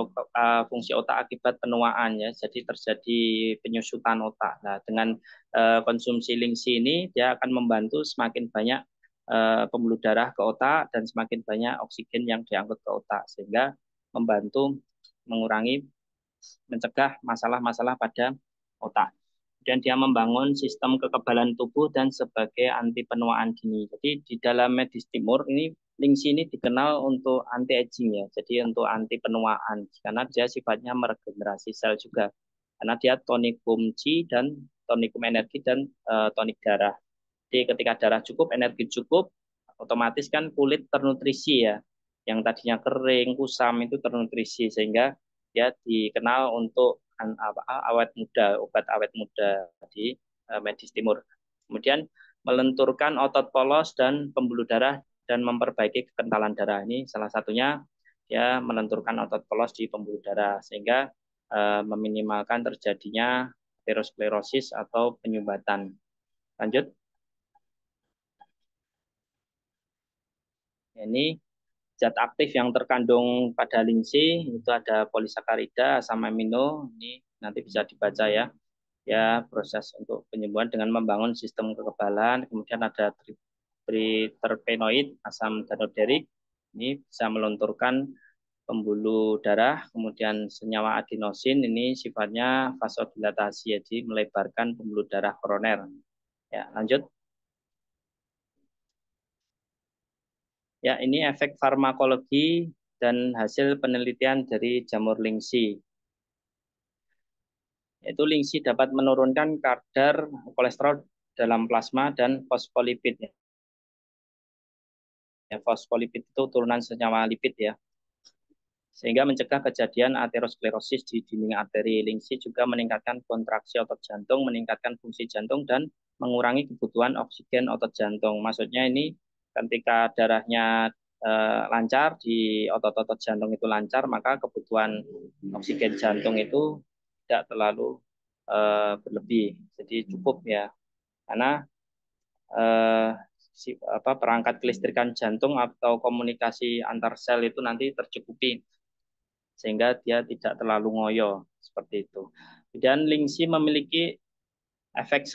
otak akibat penuaan ya, jadi terjadi penyusutan otak. Nah, dengan konsumsi lingsi ini dia akan membantu semakin banyak pembuluh darah ke otak dan semakin banyak oksigen yang diangkut ke otak sehingga membantu mengurangi, mencegah masalah-masalah pada otak. Dan dia membangun sistem kekebalan tubuh dan sebagai anti penuaan dini. Jadi di dalam medis timur ini lingsi ini dikenal untuk anti aging ya. Jadi untuk anti penuaan karena dia sifatnya meregenerasi sel juga. Karena dia tonikum Qi dan tonikum energi dan tonik darah. Jadi ketika darah cukup, energi cukup, otomatis kan kulit ternutrisi ya. Yang tadinya kering, kusam itu ternutrisi sehingga dia dikenal untuk awet muda, obat awet muda di medis timur. Kemudian melenturkan otot polos dan pembuluh darah dan memperbaiki kekentalan darah. Ini salah satunya dia melenturkan otot polos di pembuluh darah sehingga meminimalkan terjadinya aterosklerosis atau penyumbatan. Lanjut. Ini zat aktif yang terkandung pada lingsi itu ada polisakarida, asam amino. Ini nanti bisa dibaca ya. Ya, proses untuk penyembuhan dengan membangun sistem kekebalan. Kemudian ada triterpenoid, asam ganoderik. Ini bisa melunturkan pembuluh darah. Kemudian senyawa adenosin ini sifatnya vasodilatasi, jadi melebarkan pembuluh darah koroner. Ya, lanjut. Ya, ini efek farmakologi dan hasil penelitian dari jamur lingsi. Yaitu lingsi dapat menurunkan kadar kolesterol dalam plasma dan fosfolipid. Ya, fosfolipid itu turunan senyawa lipid ya, sehingga mencegah kejadian aterosklerosis di dinding arteri. Lingsi juga meningkatkan kontraksi otot jantung, meningkatkan fungsi jantung, dan mengurangi kebutuhan oksigen otot jantung. Maksudnya ini ketika darahnya lancar, di otot-otot jantung itu lancar, maka kebutuhan oksigen jantung itu tidak terlalu berlebih. Jadi cukup ya, karena perangkat kelistrikan jantung atau komunikasi antar sel itu nanti tercukupi, sehingga dia tidak terlalu ngoyo seperti itu. Dan lingsi memiliki efek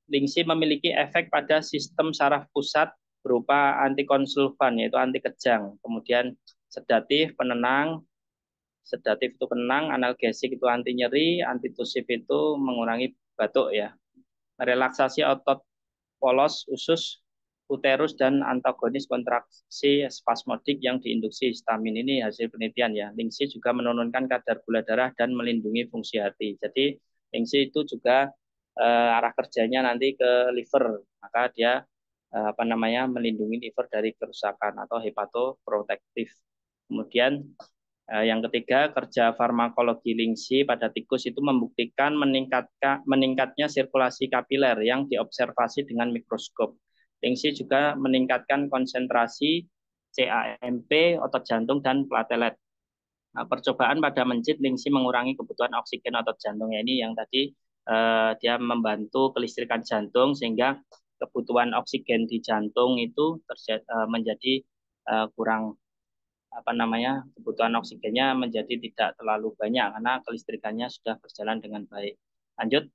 lingsi memiliki efek pada sistem saraf pusat berupa antikonvulsan, yaitu anti kejang, kemudian sedatif, penenang. Sedatif itu penenang, analgesik itu anti nyeri, antitusif itu mengurangi batuk ya. Relaksasi otot polos, usus, uterus, dan antagonis kontraksi spasmodik yang diinduksi histamin. Ini hasil penelitian ya. Lingsi juga menurunkan kadar gula darah dan melindungi fungsi hati. Jadi lingsi itu juga arah kerjanya nanti ke liver, maka dia melindungi liver dari kerusakan atau hepatoprotektif. Kemudian yang ketiga, kerja farmakologi lingsi pada tikus itu membuktikan meningkatnya sirkulasi kapiler yang diobservasi dengan mikroskop. Lingsi juga meningkatkan konsentrasi CAMP, otot jantung, dan platelet. Nah, percobaan pada mencit lingsi mengurangi kebutuhan oksigen otot jantungnya ini yang tadi dia membantu kelistrikan jantung, sehingga kebutuhan oksigen di jantung itu menjadi kurang kebutuhan oksigennya menjadi tidak terlalu banyak karena kelistrikannya sudah berjalan dengan baik. Lanjut.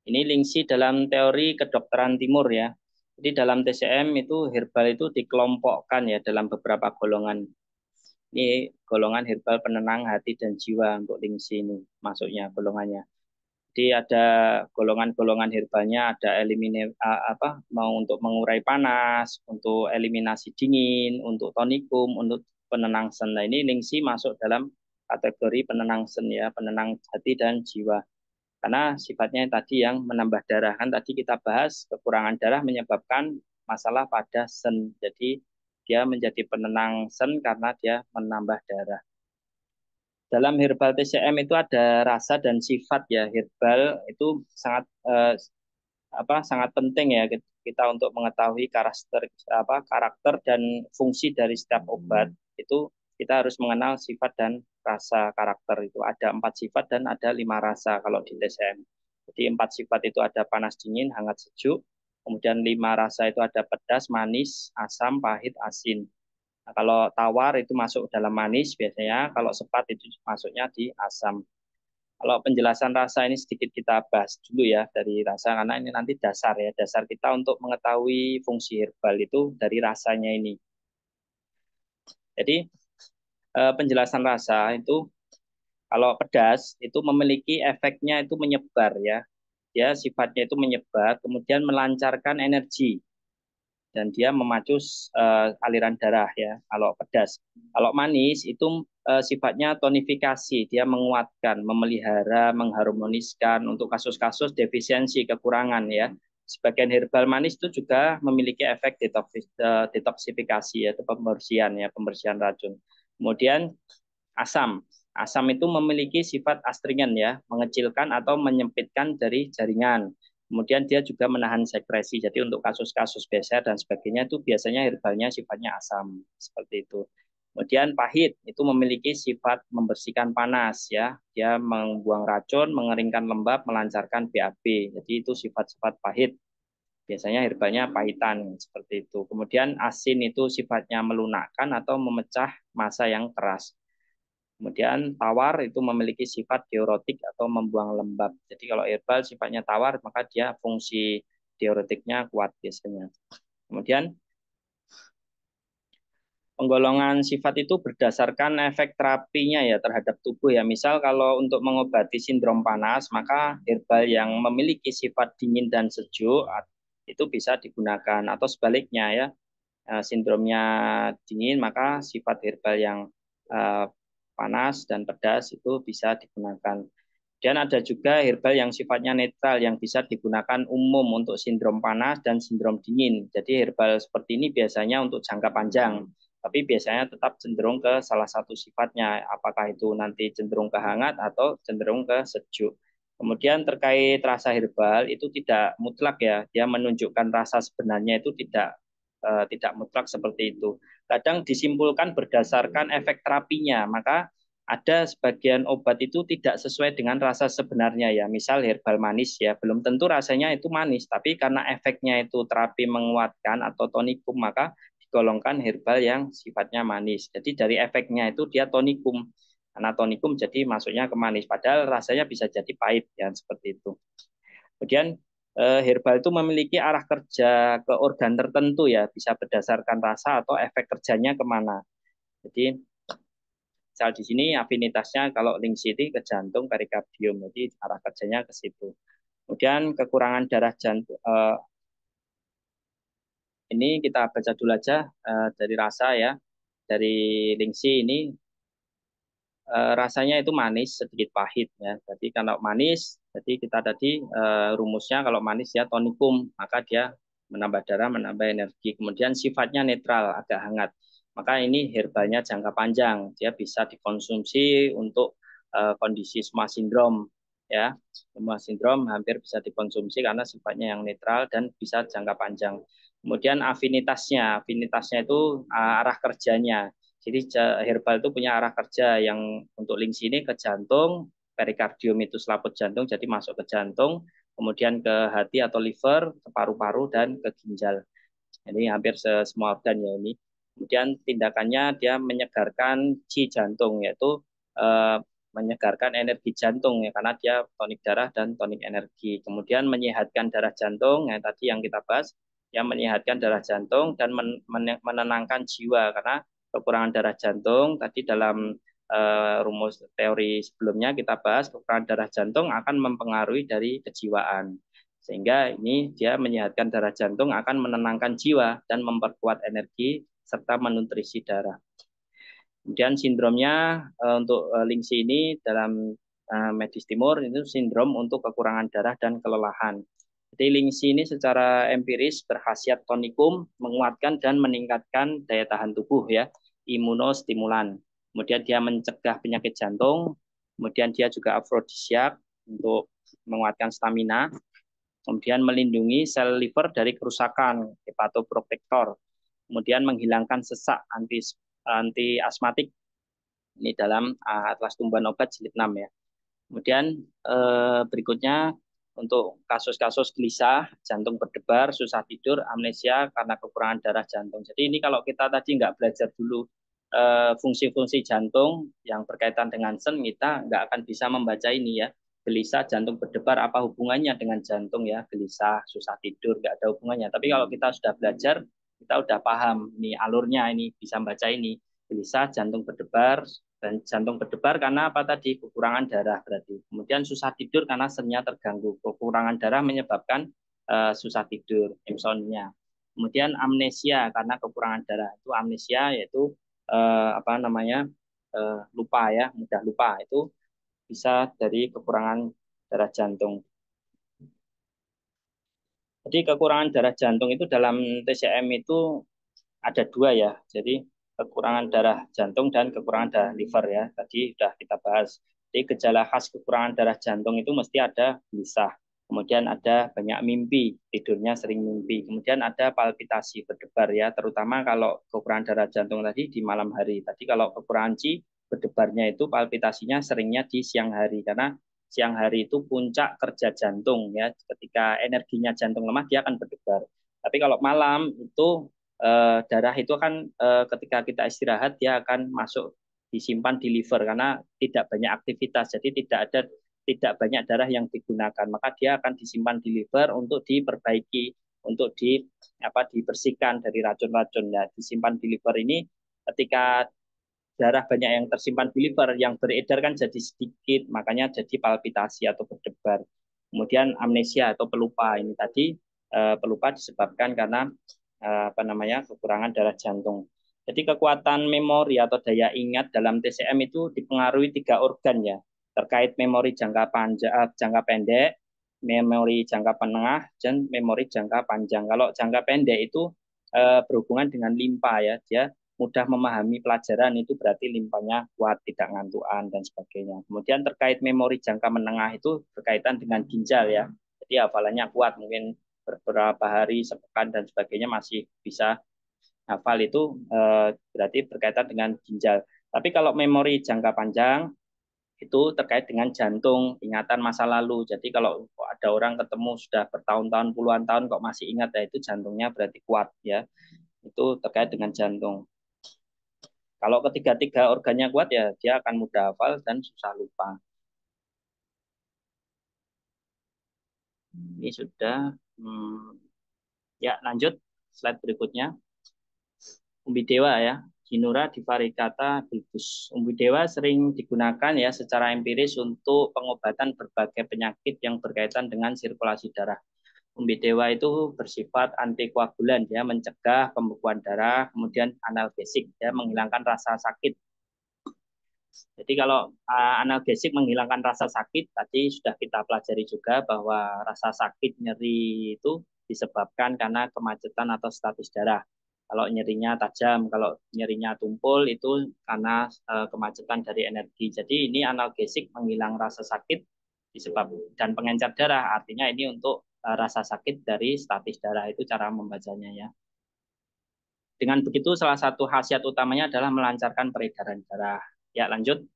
Ini lingsi dalam teori kedokteran timur ya. Jadi dalam TCM itu herbal itu dikelompokkan ya dalam beberapa golongan. Ini golongan herbal penenang hati dan jiwa untuk lingsi ini masuknya golongannya. Jadi ada golongan-golongan herbalnya, ada mau untuk mengurai panas, untuk eliminasi dingin, untuk tonikum, untuk penenang sen. Nah, ini lingsi masuk dalam kategori penenang sen ya, penenang hati dan jiwa. Karena sifatnya tadi yang menambah darah. Kan tadi kita bahas kekurangan darah menyebabkan masalah pada sen. Jadi dia menjadi penenang sen karena dia menambah darah. Dalam herbal TCM itu ada rasa dan sifat ya. Herbal itu sangat penting ya kita untuk mengetahui karakter dan fungsi dari setiap obat. Itu kita harus mengenal sifat dan rasa karakter. Itu ada 4 sifat dan ada 5 rasa kalau di TCM. Jadi 4 sifat itu ada panas, dingin, hangat, sejuk. Kemudian 5 rasa itu ada pedas, manis, asam, pahit, asin. Nah, kalau tawar itu masuk dalam manis biasanya, kalau sepat itu masuknya di asam. Kalau penjelasan rasa ini sedikit kita bahas dulu ya dari rasa, karena ini nanti dasar ya, dasar kita untuk mengetahui fungsi herbal itu dari rasanya ini. Jadi penjelasan rasa itu kalau pedas itu memiliki efeknya itu menyebar ya. Dia sifatnya itu menyebar, kemudian melancarkan energi, dan dia memacu aliran darah ya kalau pedas. Kalau manis itu sifatnya tonifikasi, dia menguatkan, memelihara, mengharmoniskan untuk kasus-kasus defisiensi, kekurangan ya. Sebagian herbal manis itu juga memiliki efek detoksifikasi yaitu pembersihan ya, pembersihan racun. Kemudian asam. Asam itu memiliki sifat astringen ya, mengecilkan atau menyempitkan dari jaringan. Kemudian dia juga menahan sekresi. Jadi untuk kasus-kasus BSR dan sebagainya itu biasanya herbalnya sifatnya asam seperti itu. Kemudian pahit itu memiliki sifat membersihkan panas ya. Dia membuang racun, mengeringkan lembab, melancarkan BAB. Jadi itu sifat-sifat pahit. Biasanya herbalnya pahitan seperti itu. Kemudian asin itu sifatnya melunakkan atau memecah massa yang keras. Kemudian tawar itu memiliki sifat diuretik atau membuang lembab. Jadi kalau herbal sifatnya tawar, maka dia fungsi diuretiknya kuat biasanya. Kemudian penggolongan sifat itu berdasarkan efek terapinya ya terhadap tubuh ya. Misal kalau untuk mengobati sindrom panas, maka herbal yang memiliki sifat dingin dan sejuk itu bisa digunakan, atau sebaliknya ya. Sindromnya dingin, maka sifat herbal yang panas dan pedas itu bisa digunakan. Dan ada juga herbal yang sifatnya netral yang bisa digunakan umum untuk sindrom panas dan sindrom dingin. Jadi herbal seperti ini biasanya untuk jangka panjang, tapi biasanya tetap cenderung ke salah satu sifatnya, apakah itu nanti cenderung ke hangat atau cenderung ke sejuk. Kemudian terkait rasa herbal itu tidak mutlak ya, dia menunjukkan rasa sebenarnya itu tidak mutlak seperti itu. Kadang disimpulkan berdasarkan efek terapinya, maka ada sebagian obat itu tidak sesuai dengan rasa sebenarnya ya. Misal herbal manis ya, belum tentu rasanya itu manis, tapi karena efeknya itu terapi menguatkan atau tonikum, maka digolongkan herbal yang sifatnya manis. Jadi dari efeknya itu dia tonikum. Karena tonikum jadi masuknya ke manis, padahal rasanya bisa jadi pahit ya seperti itu. Kemudian herbal itu memiliki arah kerja ke organ tertentu ya, bisa berdasarkan rasa atau efek kerjanya kemana. Jadi misal di sini afinitasnya kalau link city ke jantung perikardium, jadi arah kerjanya ke situ. Kemudian kekurangan darah jantung, ini kita baca dulu aja dari rasa ya, dari link C ini rasanya itu manis sedikit pahit ya. Jadi kalau manis, jadi kita tadi rumusnya kalau manis ya tonikum, maka dia menambah darah, menambah energi. Kemudian sifatnya netral, agak hangat. Maka ini herbalnya jangka panjang, dia bisa dikonsumsi untuk kondisi semua sindrom ya. Semua sindrom hampir bisa dikonsumsi karena sifatnya yang netral dan bisa jangka panjang. Kemudian afinitasnya itu arah kerjanya. Jadi herbal itu punya arah kerja yang untuk link sini ke jantung, perikardium itu selaput jantung, jadi masuk ke jantung, kemudian ke hati atau liver, ke paru-paru, dan ke ginjal. Ini hampir semua organ ya ini. Kemudian tindakannya dia menyegarkan ci jantung, yaitu menyegarkan energi jantung ya, karena dia tonik darah dan tonik energi. Kemudian menyehatkan darah jantung, yang tadi yang kita bahas, yang menyehatkan darah jantung dan menenangkan jiwa, karena kekurangan darah jantung tadi dalam rumus teori sebelumnya kita bahas kekurangan darah jantung akan mempengaruhi dari kejiwaan, sehingga ini dia menyehatkan darah jantung akan menenangkan jiwa dan memperkuat energi serta menutrisi darah. Kemudian sindromnya untuk Lingsi ini dalam medis timur itu sindrom untuk kekurangan darah dan kelelahan. Jadi Lingsi ini secara empiris berkhasiat tonikum, menguatkan dan meningkatkan daya tahan tubuh ya, imunostimulan. Kemudian dia mencegah penyakit jantung, kemudian dia juga afrodisiak untuk menguatkan stamina, kemudian melindungi sel liver dari kerusakan, hepatoprotektor, kemudian menghilangkan sesak anti asmatik. Ini dalam Atlas Tumbuhan Obat jilid 6 ya. Kemudian berikutnya untuk kasus-kasus gelisah, jantung berdebar, susah tidur, amnesia karena kekurangan darah jantung. Jadi ini kalau kita tadi nggak belajar dulu fungsi-fungsi jantung yang berkaitan dengan sen, kita nggak akan bisa membaca ini ya. Gelisah, jantung berdebar, apa hubungannya dengan jantung ya? Gelisah, susah tidur, nggak ada hubungannya. Tapi kalau kita sudah belajar, kita udah paham ini alurnya, ini bisa membaca ini. Gelisah, jantung berdebar, dan jantung berdebar karena apa tadi? Kekurangan darah berarti. Kemudian susah tidur karena sennya terganggu. Kekurangan darah menyebabkan susah tidur, insomnia. Kemudian amnesia karena kekurangan darah. Itu amnesia yaitu lupa ya, mudah lupa. Itu bisa dari kekurangan darah jantung. Jadi kekurangan darah jantung itu dalam TCM itu ada dua ya. Jadi kekurangan darah jantung dan kekurangan darah liver ya. Tadi sudah kita bahas. Jadi gejala khas kekurangan darah jantung itu mesti ada gelisah. Kemudian ada banyak mimpi, tidurnya sering mimpi. Kemudian ada palpitasi berdebar ya, terutama kalau kekurangan darah jantung tadi di malam hari. Tadi kalau kekurangan Ci, berdebarnya itu palpitasinya seringnya di siang hari, karena siang hari itu puncak kerja jantung ya. Ketika energinya jantung lemah dia akan berdebar. Tapi kalau malam itu darah itu kan ketika kita istirahat dia akan masuk disimpan di liver karena tidak banyak aktivitas, jadi tidak banyak darah yang digunakan, maka dia akan disimpan di liver untuk diperbaiki, untuk dibersihkan dari racun-racun ya, disimpan di liver ini. Ketika darah banyak yang tersimpan di liver, yang beredar kan jadi sedikit, makanya jadi palpitasi atau berdebar. Kemudian amnesia atau pelupa, ini tadi pelupa disebabkan karena kekurangan darah jantung. Jadi kekuatan memori atau daya ingat dalam TCM itu dipengaruhi 3 organ ya, terkait memori jangka pendek, memori jangka menengah, dan memori jangka panjang. Kalau jangka pendek itu berhubungan dengan limpa ya, dia mudah memahami pelajaran, itu berarti limpanya kuat, tidak ngantukan dan sebagainya. Kemudian terkait memori jangka menengah itu berkaitan dengan ginjal ya, jadi hafalannya kuat, mungkin beberapa hari, sepekan dan sebagainya masih bisa hafal, itu berarti berkaitan dengan ginjal. Tapi kalau memori jangka panjang itu terkait dengan jantung, ingatan masa lalu. Jadi kalau ada orang ketemu sudah bertahun-tahun, puluhan tahun kok masih ingat, ya itu jantungnya berarti kuat ya. Itu terkait dengan jantung. Kalau ketiga-tiga organnya kuat ya dia akan mudah hafal dan susah lupa. Ini sudah. Ya, lanjut slide berikutnya. Umbidewa ya, Ginura divaricata bulbus. Umbidewa sering digunakan ya secara empiris untuk pengobatan berbagai penyakit yang berkaitan dengan sirkulasi darah. Umbidewa itu bersifat antikoagulan ya, mencegah pembekuan darah, kemudian analgesik ya, menghilangkan rasa sakit. Jadi kalau analgesik menghilangkan rasa sakit, tadi sudah kita pelajari juga bahwa rasa sakit nyeri itu disebabkan karena kemacetan atau statis darah. Kalau nyerinya tajam, kalau nyerinya tumpul itu karena kemacetan dari energi. Jadi ini analgesik menghilang rasa sakit disebabkan, dan pengencer darah artinya ini untuk rasa sakit dari statis darah, itu cara membacanya ya. Dengan begitu salah satu khasiat utamanya adalah melancarkan peredaran darah. Ya, lanjut.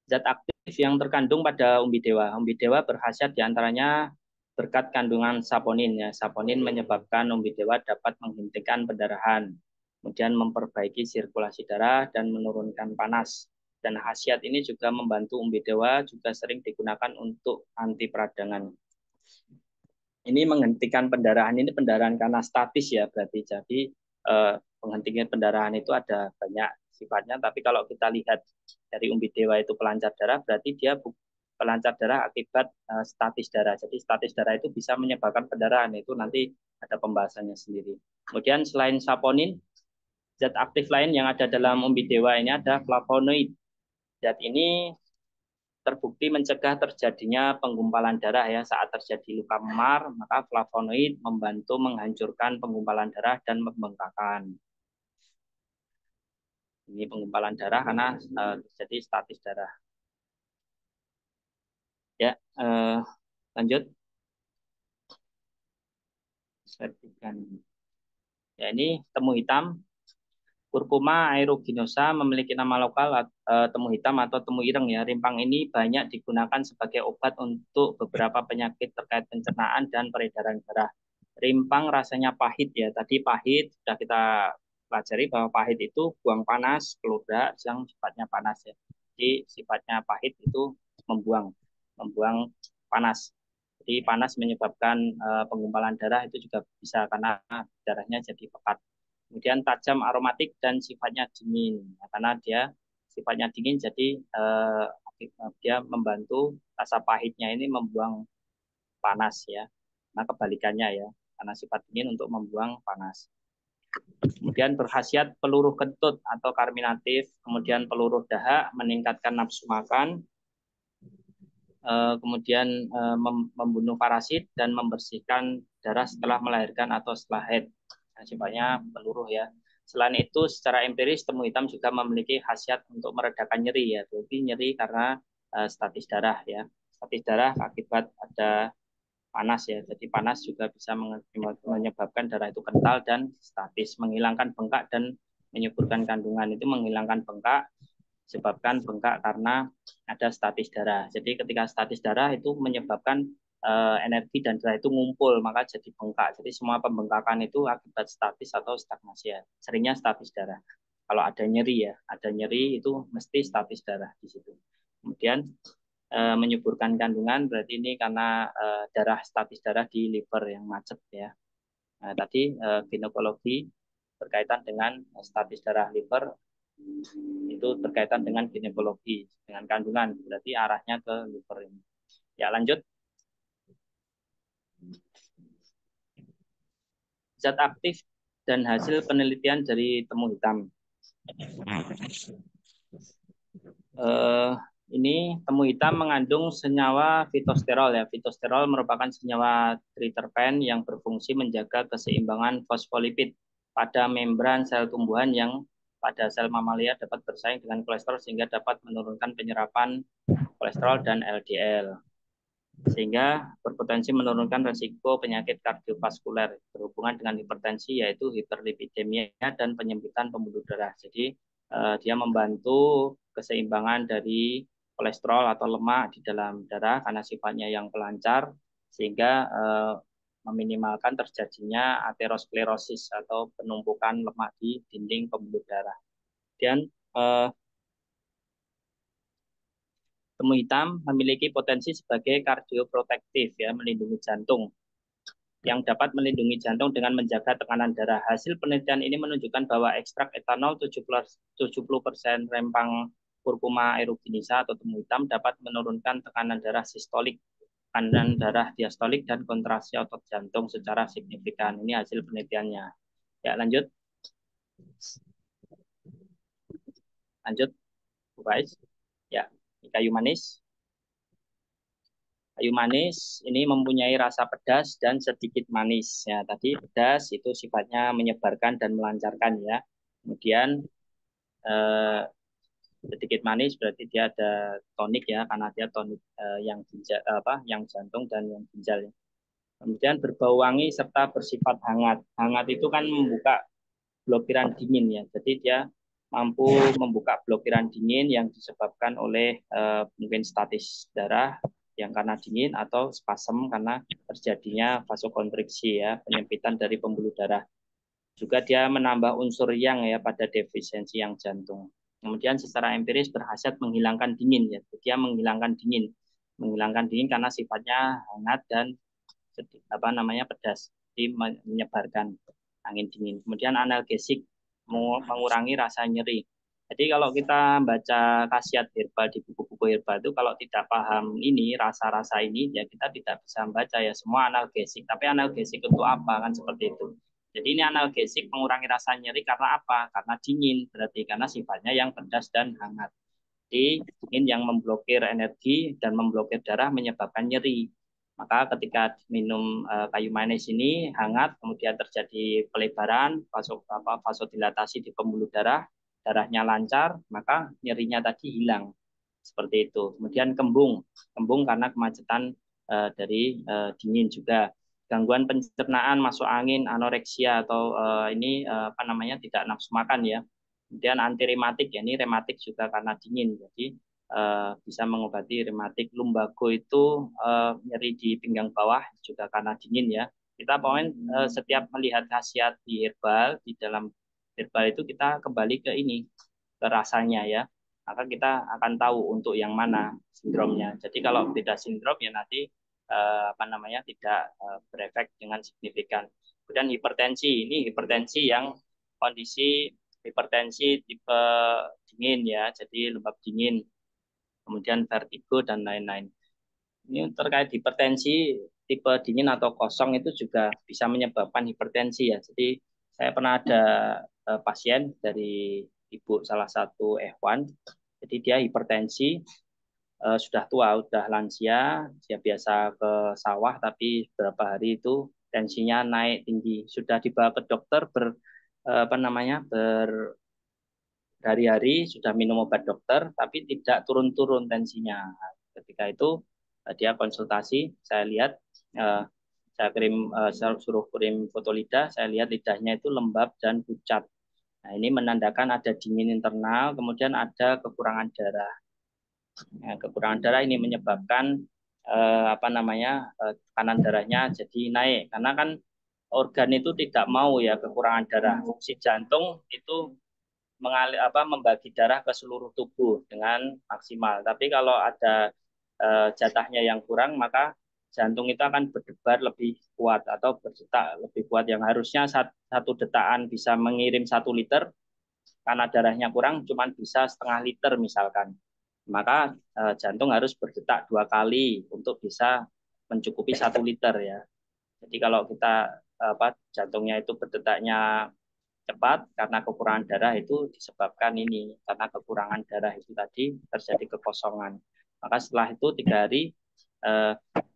Zat aktif yang terkandung pada umbidewa. Umbidewa berkhasiat diantaranya berkat kandungan saponin. Ya, saponin menyebabkan umbidewa dapat menghentikan pendarahan, kemudian memperbaiki sirkulasi darah dan menurunkan panas. Dan khasiat ini juga membantu umbidewa juga sering digunakan untuk anti peradangan. Ini menghentikan pendarahan, ini pendarahan karena statis ya berarti. Jadi penghentian pendarahan itu ada banyak sifatnya, tapi kalau kita lihat dari umbidewa itu pelancar darah, berarti dia pelancar darah akibat statis darah. Jadi statis darah itu bisa menyebabkan pendarahan, itu nanti ada pembahasannya sendiri. Kemudian selain saponin, zat aktif lain yang ada dalam umbidewa ini ada flavonoid. Zat ini terbukti mencegah terjadinya penggumpalan darah ya. Saat terjadi luka memar, maka flavonoid membantu menghancurkan penggumpalan darah dan pembengkakan. Ini penggumpalan darah karena terjadi statis darah. Ya, lanjut. Ya, ini temu hitam. Curcuma aeruginosa memiliki nama lokal temu hitam atau temu ireng ya. Rimpang ini banyak digunakan sebagai obat untuk beberapa penyakit terkait pencernaan dan peredaran darah. Rimpang rasanya pahit ya. Tadi pahit sudah kita pelajari bahwa pahit itu buang panas, keludak yang sifatnya panas ya. Jadi sifatnya pahit itu membuang panas. Jadi panas menyebabkan penggumpalan darah, itu juga bisa karena darahnya jadi pekat. Kemudian tajam, aromatik, dan sifatnya dingin. Nah, karena dia sifatnya dingin, jadi dia membantu rasa pahitnya ini membuang panas ya. Nah kebalikannya ya, karena sifat dingin untuk membuang panas. Kemudian berkhasiat peluruh kentut atau karminatif, kemudian peluruh dahak, meningkatkan nafsu makan, kemudian membunuh parasit dan membersihkan darah setelah melahirkan atau setelah haid. Sifatnya peluruh ya. Selain itu, secara empiris temu hitam juga memiliki khasiat untuk meredakan nyeri ya. Jadi nyeri karena statis darah ya. Statis darah akibat ada panas ya. Jadi panas juga bisa menyebabkan darah itu kental dan statis, menghilangkan bengkak dan menyuburkan kandungan. Itu menghilangkan bengkak, sebabkan bengkak karena ada statis darah. Jadi ketika statis darah itu menyebabkan energi dan darah itu ngumpul, maka jadi bengkak. Jadi semua pembengkakan itu akibat statis atau stagnasi ya. Seringnya statis darah. Kalau ada nyeri ya, ada nyeri itu mesti statis darah di situ. Kemudian menyuburkan kandungan berarti ini karena darah statis darah di liver yang macet ya. Nah, tadi ginekologi berkaitan dengan statis darah liver itu berkaitan dengan ginekologi, dengan kandungan, berarti arahnya ke liver ini. Ya, lanjut. zat aktif dan hasil penelitian dari temu hitam. Ini temu hitam mengandung senyawa fitosterol ya. Fitosterol merupakan senyawa triterpen yang berfungsi menjaga keseimbangan fosfolipid pada membran sel tumbuhan yang pada sel mamalia dapat bersaing dengan kolesterol sehingga dapat menurunkan penyerapan kolesterol dan LDL. Sehingga berpotensi menurunkan risiko penyakit kardiovaskuler berhubungan dengan hipertensi yaitu hiperlipidemia dan penyempitan pembuluh darah. Jadi dia membantu keseimbangan dari kolesterol atau lemak di dalam darah karena sifatnya yang pelancar sehingga meminimalkan terjadinya aterosklerosis atau penumpukan lemak di dinding pembuluh darah. Dan temu hitam memiliki potensi sebagai kardioprotektif ya, melindungi jantung yang dapat melindungi jantung dengan menjaga tekanan darah. Hasil penelitian ini menunjukkan bahwa ekstrak etanol 70% rempang kurkuma aeruginisa atau temu hitam dapat menurunkan tekanan darah sistolik, tekanan darah diastolik dan kontraksi otot jantung secara signifikan. Ini hasil penelitiannya. Ya, lanjut. Lanjut, guys. Ya, kayu manis. Kayu manis ini mempunyai rasa pedas dan sedikit manis. Ya, tadi pedas itu sifatnya menyebarkan dan melancarkan ya. Kemudian sedikit manis berarti dia ada tonik ya, karena dia tonik yang ginjal yang jantung dan yang ginjal. Kemudian berbau wangi serta bersifat hangat. Hangat itu kan membuka blokiran dingin ya. Jadi dia mampu membuka blokiran dingin yang disebabkan oleh mungkin statis darah yang karena dingin atau spasem karena terjadinya vasokonstriksi ya, penyempitan dari pembuluh darah. Juga dia menambah unsur yang ya pada defisiensi yang jantung. Kemudian secara empiris berhasil menghilangkan dingin ya. Dia menghilangkan dingin karena sifatnya hangat dan pedas, jadi menyebarkan angin dingin. Kemudian analgesik, mengurangi rasa nyeri. Jadi kalau kita baca khasiat herbal di buku-buku herbal itu kalau tidak paham ini rasa-rasa ini ya kita tidak bisa membaca ya semua analgesik. Tapi analgesik itu apa kan seperti itu. Jadi ini analgesik mengurangi rasa nyeri karena apa? Karena dingin berarti karena sifatnya yang pedas dan hangat. Jadi dingin yang memblokir energi dan memblokir darah menyebabkan nyeri. Maka ketika minum kayu manis ini hangat, kemudian terjadi pelebaran, vasodilatasi di pembuluh darah, darahnya lancar, maka nyerinya tadi hilang. Seperti itu. Kemudian kembung karena kemacetan dari dingin juga. Gangguan pencernaan, masuk angin, anoreksia atau tidak nafsu makan ya. Kemudian anti rematik ya, ini rematik juga karena dingin. Jadi bisa mengobati rematik. Lumbago itu nyeri di pinggang bawah juga karena dingin ya. Kita setiap melihat khasiat di herbal, di dalam herbal itu kita kembali ke ini, ke rasanya ya. Maka kita akan tahu untuk yang mana sindromnya. Jadi kalau beda sindrom ya nanti tidak berefek dengan signifikan. Kemudian hipertensi, ini hipertensi yang kondisi hipertensi tipe dingin ya, jadi lembab dingin, kemudian vertigo dan lain-lain. Ini terkait hipertensi tipe dingin atau kosong itu juga bisa menyebabkan hipertensi ya. Jadi saya pernah ada pasien dari ibu salah satu ikhwan, jadi dia hipertensi sudah tua, sudah lansia, dia biasa ke sawah tapi beberapa hari itu tensinya naik tinggi, sudah dibawa ke dokter berhari-hari sudah minum obat dokter tapi tidak turun-turun tensinya. Ketika itu dia konsultasi, saya lihat saya suruh kirim foto lidah, saya lihat lidahnya itu lembab dan pucat. Nah, ini menandakan ada dingin internal, kemudian ada kekurangan darah. Nah, kekurangan darah ini menyebabkan tekanan darahnya jadi naik karena kan organ itu tidak mau ya kekurangan darah. Fungsi jantung itu membagi darah ke seluruh tubuh dengan maksimal. Tapi kalau ada jatahnya yang kurang, maka jantung itu akan berdebar lebih kuat atau berdetak lebih kuat. Yang harusnya satu detakan bisa mengirim 1 liter, karena darahnya kurang, cuma bisa setengah liter misalkan. Maka jantung harus berdetak 2 kali untuk bisa mencukupi 1 liter ya. Jadi kalau kita jantungnya itu berdetaknya cepat karena kekurangan darah itu disebabkan ini karena kekurangan darah itu tadi terjadi kekosongan. Maka setelah itu 3 hari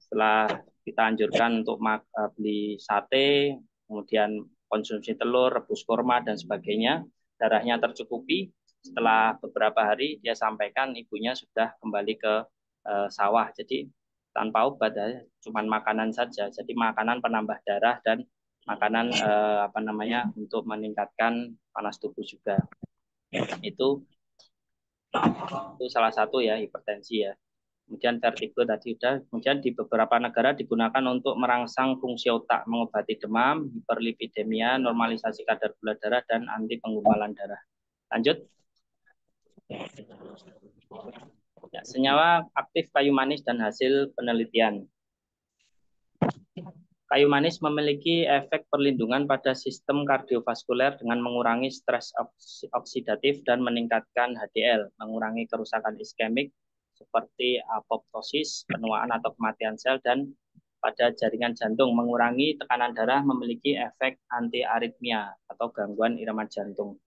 setelah kita anjurkan untuk beli sate, kemudian konsumsi telur, rebus kurma dan sebagainya, darahnya tercukupi. Setelah beberapa hari dia sampaikan ibunya sudah kembali ke sawah. Jadi tanpa obat ya, cuman makanan saja. Jadi makanan penambah darah dan makanan untuk meningkatkan panas tubuh juga. Itu salah satu ya hipertensi ya. Kemudian vertigo tadi sudah. Kemudian di beberapa negara digunakan untuk merangsang fungsi otak, mengobati demam, hiperlipidemia, normalisasi kadar gula darah dan anti penggumpalan darah. Lanjut. Ya, senyawa aktif kayu manis dan hasil penelitian. Kayu manis memiliki efek perlindungan pada sistem kardiovaskuler dengan mengurangi stres oksidatif dan meningkatkan HDL, mengurangi kerusakan iskemik seperti apoptosis, penuaan atau kematian sel, dan pada jaringan jantung, mengurangi tekanan darah, memiliki efek anti-aritmia atau gangguan irama jantung.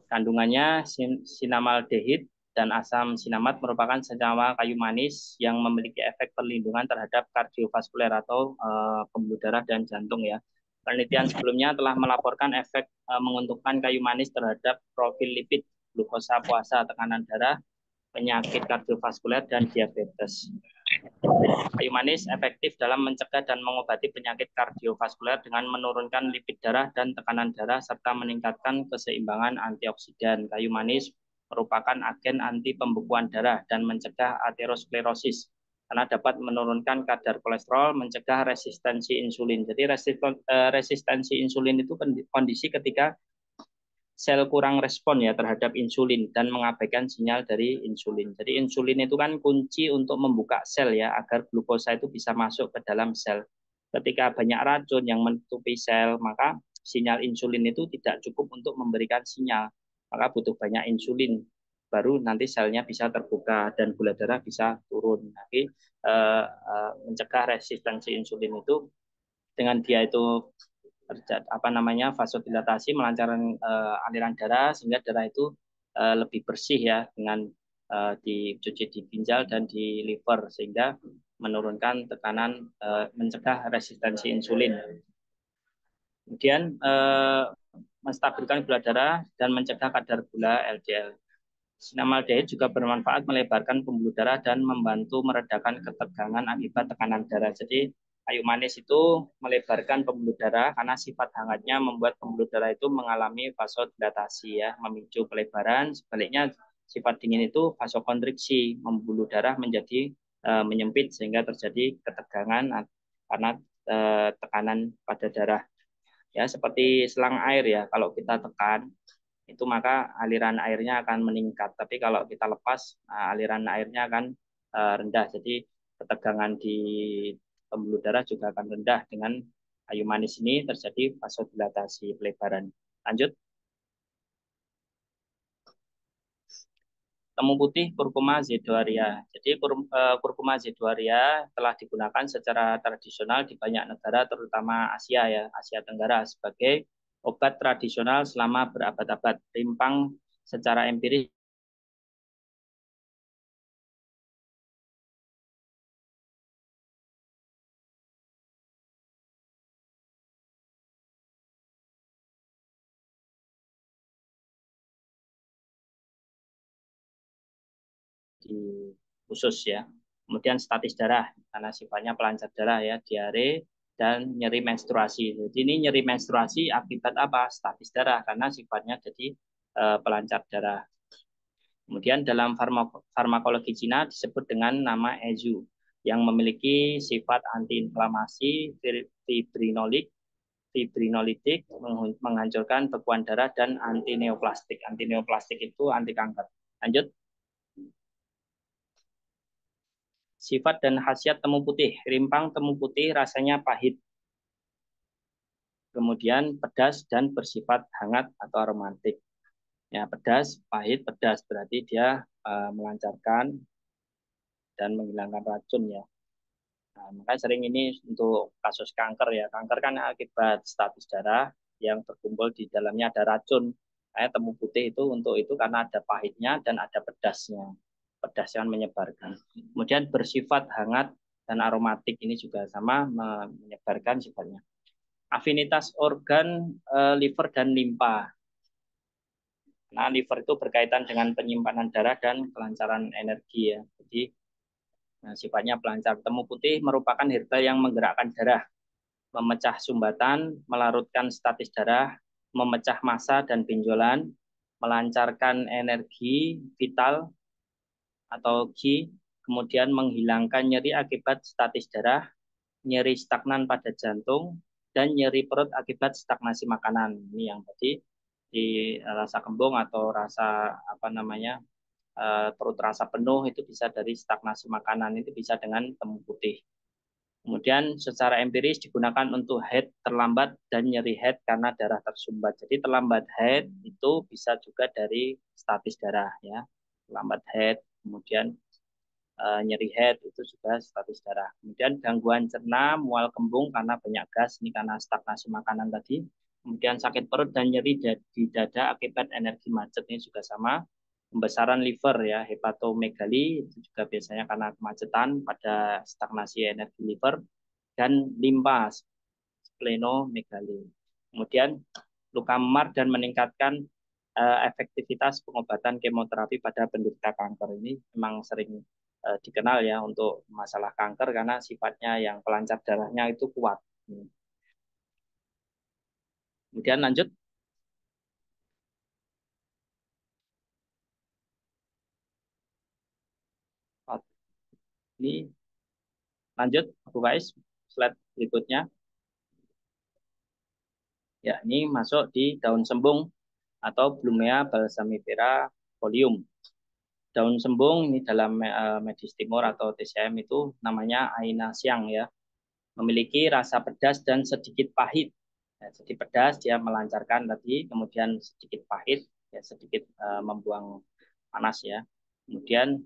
Kandungannya sinamaldehid dan asam sinamat merupakan senyawa kayu manis yang memiliki efek perlindungan terhadap kardiovaskuler atau pembuluh darah dan jantung ya. Penelitian sebelumnya telah melaporkan efek menguntungkan kayu manis terhadap profil lipid, glukosa puasa, tekanan darah, penyakit kardiovaskuler dan diabetes. Kayu manis efektif dalam mencegah dan mengobati penyakit kardiovaskuler dengan menurunkan lipid darah dan tekanan darah serta meningkatkan keseimbangan antioksidan. Kayu manis merupakan agen anti pembekuan darah dan mencegah aterosklerosis karena dapat menurunkan kadar kolesterol, mencegah resistensi insulin. Jadi resistensi insulin itu kondisi ketika sel kurang respon ya terhadap insulin dan mengabaikan sinyal dari insulin. Jadi insulin itu kan kunci untuk membuka sel ya agar glukosa itu bisa masuk ke dalam sel. Ketika banyak racun yang menutupi sel, maka sinyal insulin itu tidak cukup untuk memberikan sinyal. Maka butuh banyak insulin baru nanti selnya bisa terbuka dan gula darah bisa turun. Jadi mencegah resistensi insulin itu dengan dia itu vasodilatasi, melancarkan aliran darah sehingga darah itu lebih bersih ya dengan dicuci di ginjal dan di liver sehingga menurunkan tekanan, mencegah resistensi insulin. Kemudian menstabilkan gula darah dan mencegah kadar gula LDL. Sinamaldehid juga bermanfaat melebarkan pembuluh darah dan membantu meredakan ketegangan akibat tekanan darah. Jadi kayu manis itu melebarkan pembuluh darah karena sifat hangatnya membuat pembuluh darah itu mengalami vasodilatasi ya, memicu pelebaran. Sebaliknya sifat dingin itu vasokonstriksi, membuluh darah menjadi menyempit sehingga terjadi ketegangan karena tekanan pada darah. Ya, seperti selang air ya, kalau kita tekan itu maka aliran airnya akan meningkat. Tapi kalau kita lepas, aliran airnya akan rendah. Jadi ketegangan di pembuluh darah juga akan rendah. Dengan kayu manis ini terjadi vasodilatasi pelebaran. Lanjut. Temu putih kurkuma zedoaria. Jadi kurkuma zedoaria telah digunakan secara tradisional di banyak negara terutama Asia ya, Asia Tenggara sebagai obat tradisional selama berabad-abad. Rimpang secara empiris di khusus ya. Kemudian statis darah karena sifatnya pelancar darah ya, diare dan nyeri menstruasi. Jadi ini nyeri menstruasi akibat apa? Statis darah karena sifatnya jadi pelancar darah. Kemudian dalam farmakologi Cina disebut dengan nama EZU yang memiliki sifat antiinflamasi, fibrinolitik, menghancurkan bekuan darah dan antineoplastik. Antineoplastik itu anti kanker. Lanjut. Sifat dan khasiat temu putih. Rimpang temu putih rasanya pahit. Kemudian pedas dan bersifat hangat atau aromatik. Ya, pedas, pahit, pedas berarti dia melancarkan dan menghilangkan racun ya. Nah, makanya sering ini untuk kasus kanker ya. Kanker kan akibat status darah yang terkumpul di dalamnya ada racun. Kayak temu putih itu untuk itu karena ada pahitnya dan ada pedasnya. Pedas yang menyebarkan. Kemudian bersifat hangat dan aromatik ini juga sama menyebarkan sifatnya. Afinitas organ liver dan limpa. Nah, liver itu berkaitan dengan penyimpanan darah dan kelancaran energi ya. Jadi sifatnya pelancar. Temu putih merupakan herbal yang menggerakkan darah, memecah sumbatan, melarutkan statis darah, memecah massa dan benjolan, melancarkan energi vital atau Qi, kemudian menghilangkan nyeri akibat statis darah, nyeri stagnan pada jantung, dan nyeri perut akibat stagnasi makanan. Ini yang tadi di rasa kembung atau rasa apa namanya perut rasa penuh itu bisa dari stagnasi makanan, itu bisa dengan temu putih. Kemudian secara empiris digunakan untuk head terlambat dan nyeri head karena darah tersumbat. Jadi terlambat head itu bisa juga dari statis darah ya. Terlambat head, kemudian nyeri head itu juga statis darah. Kemudian gangguan cerna, mual kembung karena banyak gas, ini karena stagnasi makanan tadi. Kemudian sakit perut dan nyeri di dada akibat energi macet, ini juga sama. Pembesaran liver ya, hepatomegali itu juga biasanya karena kemacetan pada stagnasi energi liver, dan limpa, splenomegali. Kemudian luka memar dan meningkatkan efektivitas pengobatan kemoterapi pada penderita kanker. Ini memang sering dikenal ya untuk masalah kanker karena sifatnya yang pelancar darahnya itu kuat. Kemudian lanjut. Ini lanjut, Abu Faiz, slide berikutnya. Ya, ini masuk di daun sembung atau Blumea balsamifera folium. Daun sembung ini dalam medis timur atau TCM itu namanya Ainaceae ya. Memiliki rasa pedas dan sedikit pahit. Ya, sedikit pedas dia melancarkan tadi, kemudian sedikit pahit, ya sedikit membuang panas ya. Kemudian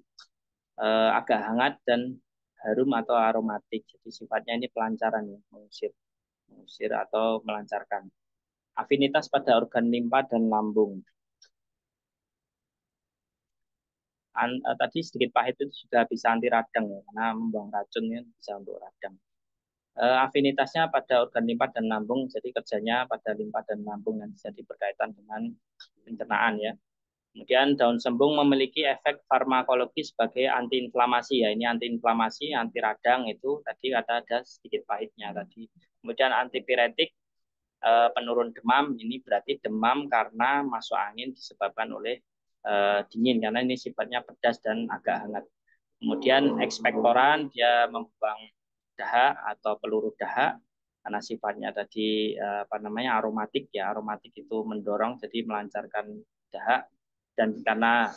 agak hangat dan harum atau aromatik. Jadi sifatnya ini pelancaran ya, mengusir atau melancarkan. Afinitas pada organ limpa dan lambung. Tadi sedikit pahit itu sudah bisa anti radang ya, karena membuang racunnya bisa untuk radang. Afinitasnya pada organ limpa dan lambung, jadi kerjanya pada limpa dan lambung yang bisa berkaitan dengan pencernaan ya. Kemudian daun sembung memiliki efek farmakologi sebagai antiinflamasi ya. Ini antiinflamasi, anti radang itu tadi ada sedikit pahitnya tadi. Kemudian antipiretik, penurun demam. Ini berarti demam karena masuk angin disebabkan oleh dingin karena ini sifatnya pedas dan agak hangat. Kemudian ekspektoran, dia membuang dahak atau peluru dahak karena sifatnya tadi apa namanya aromatik ya, aromatik itu mendorong jadi melancarkan dahak, dan karena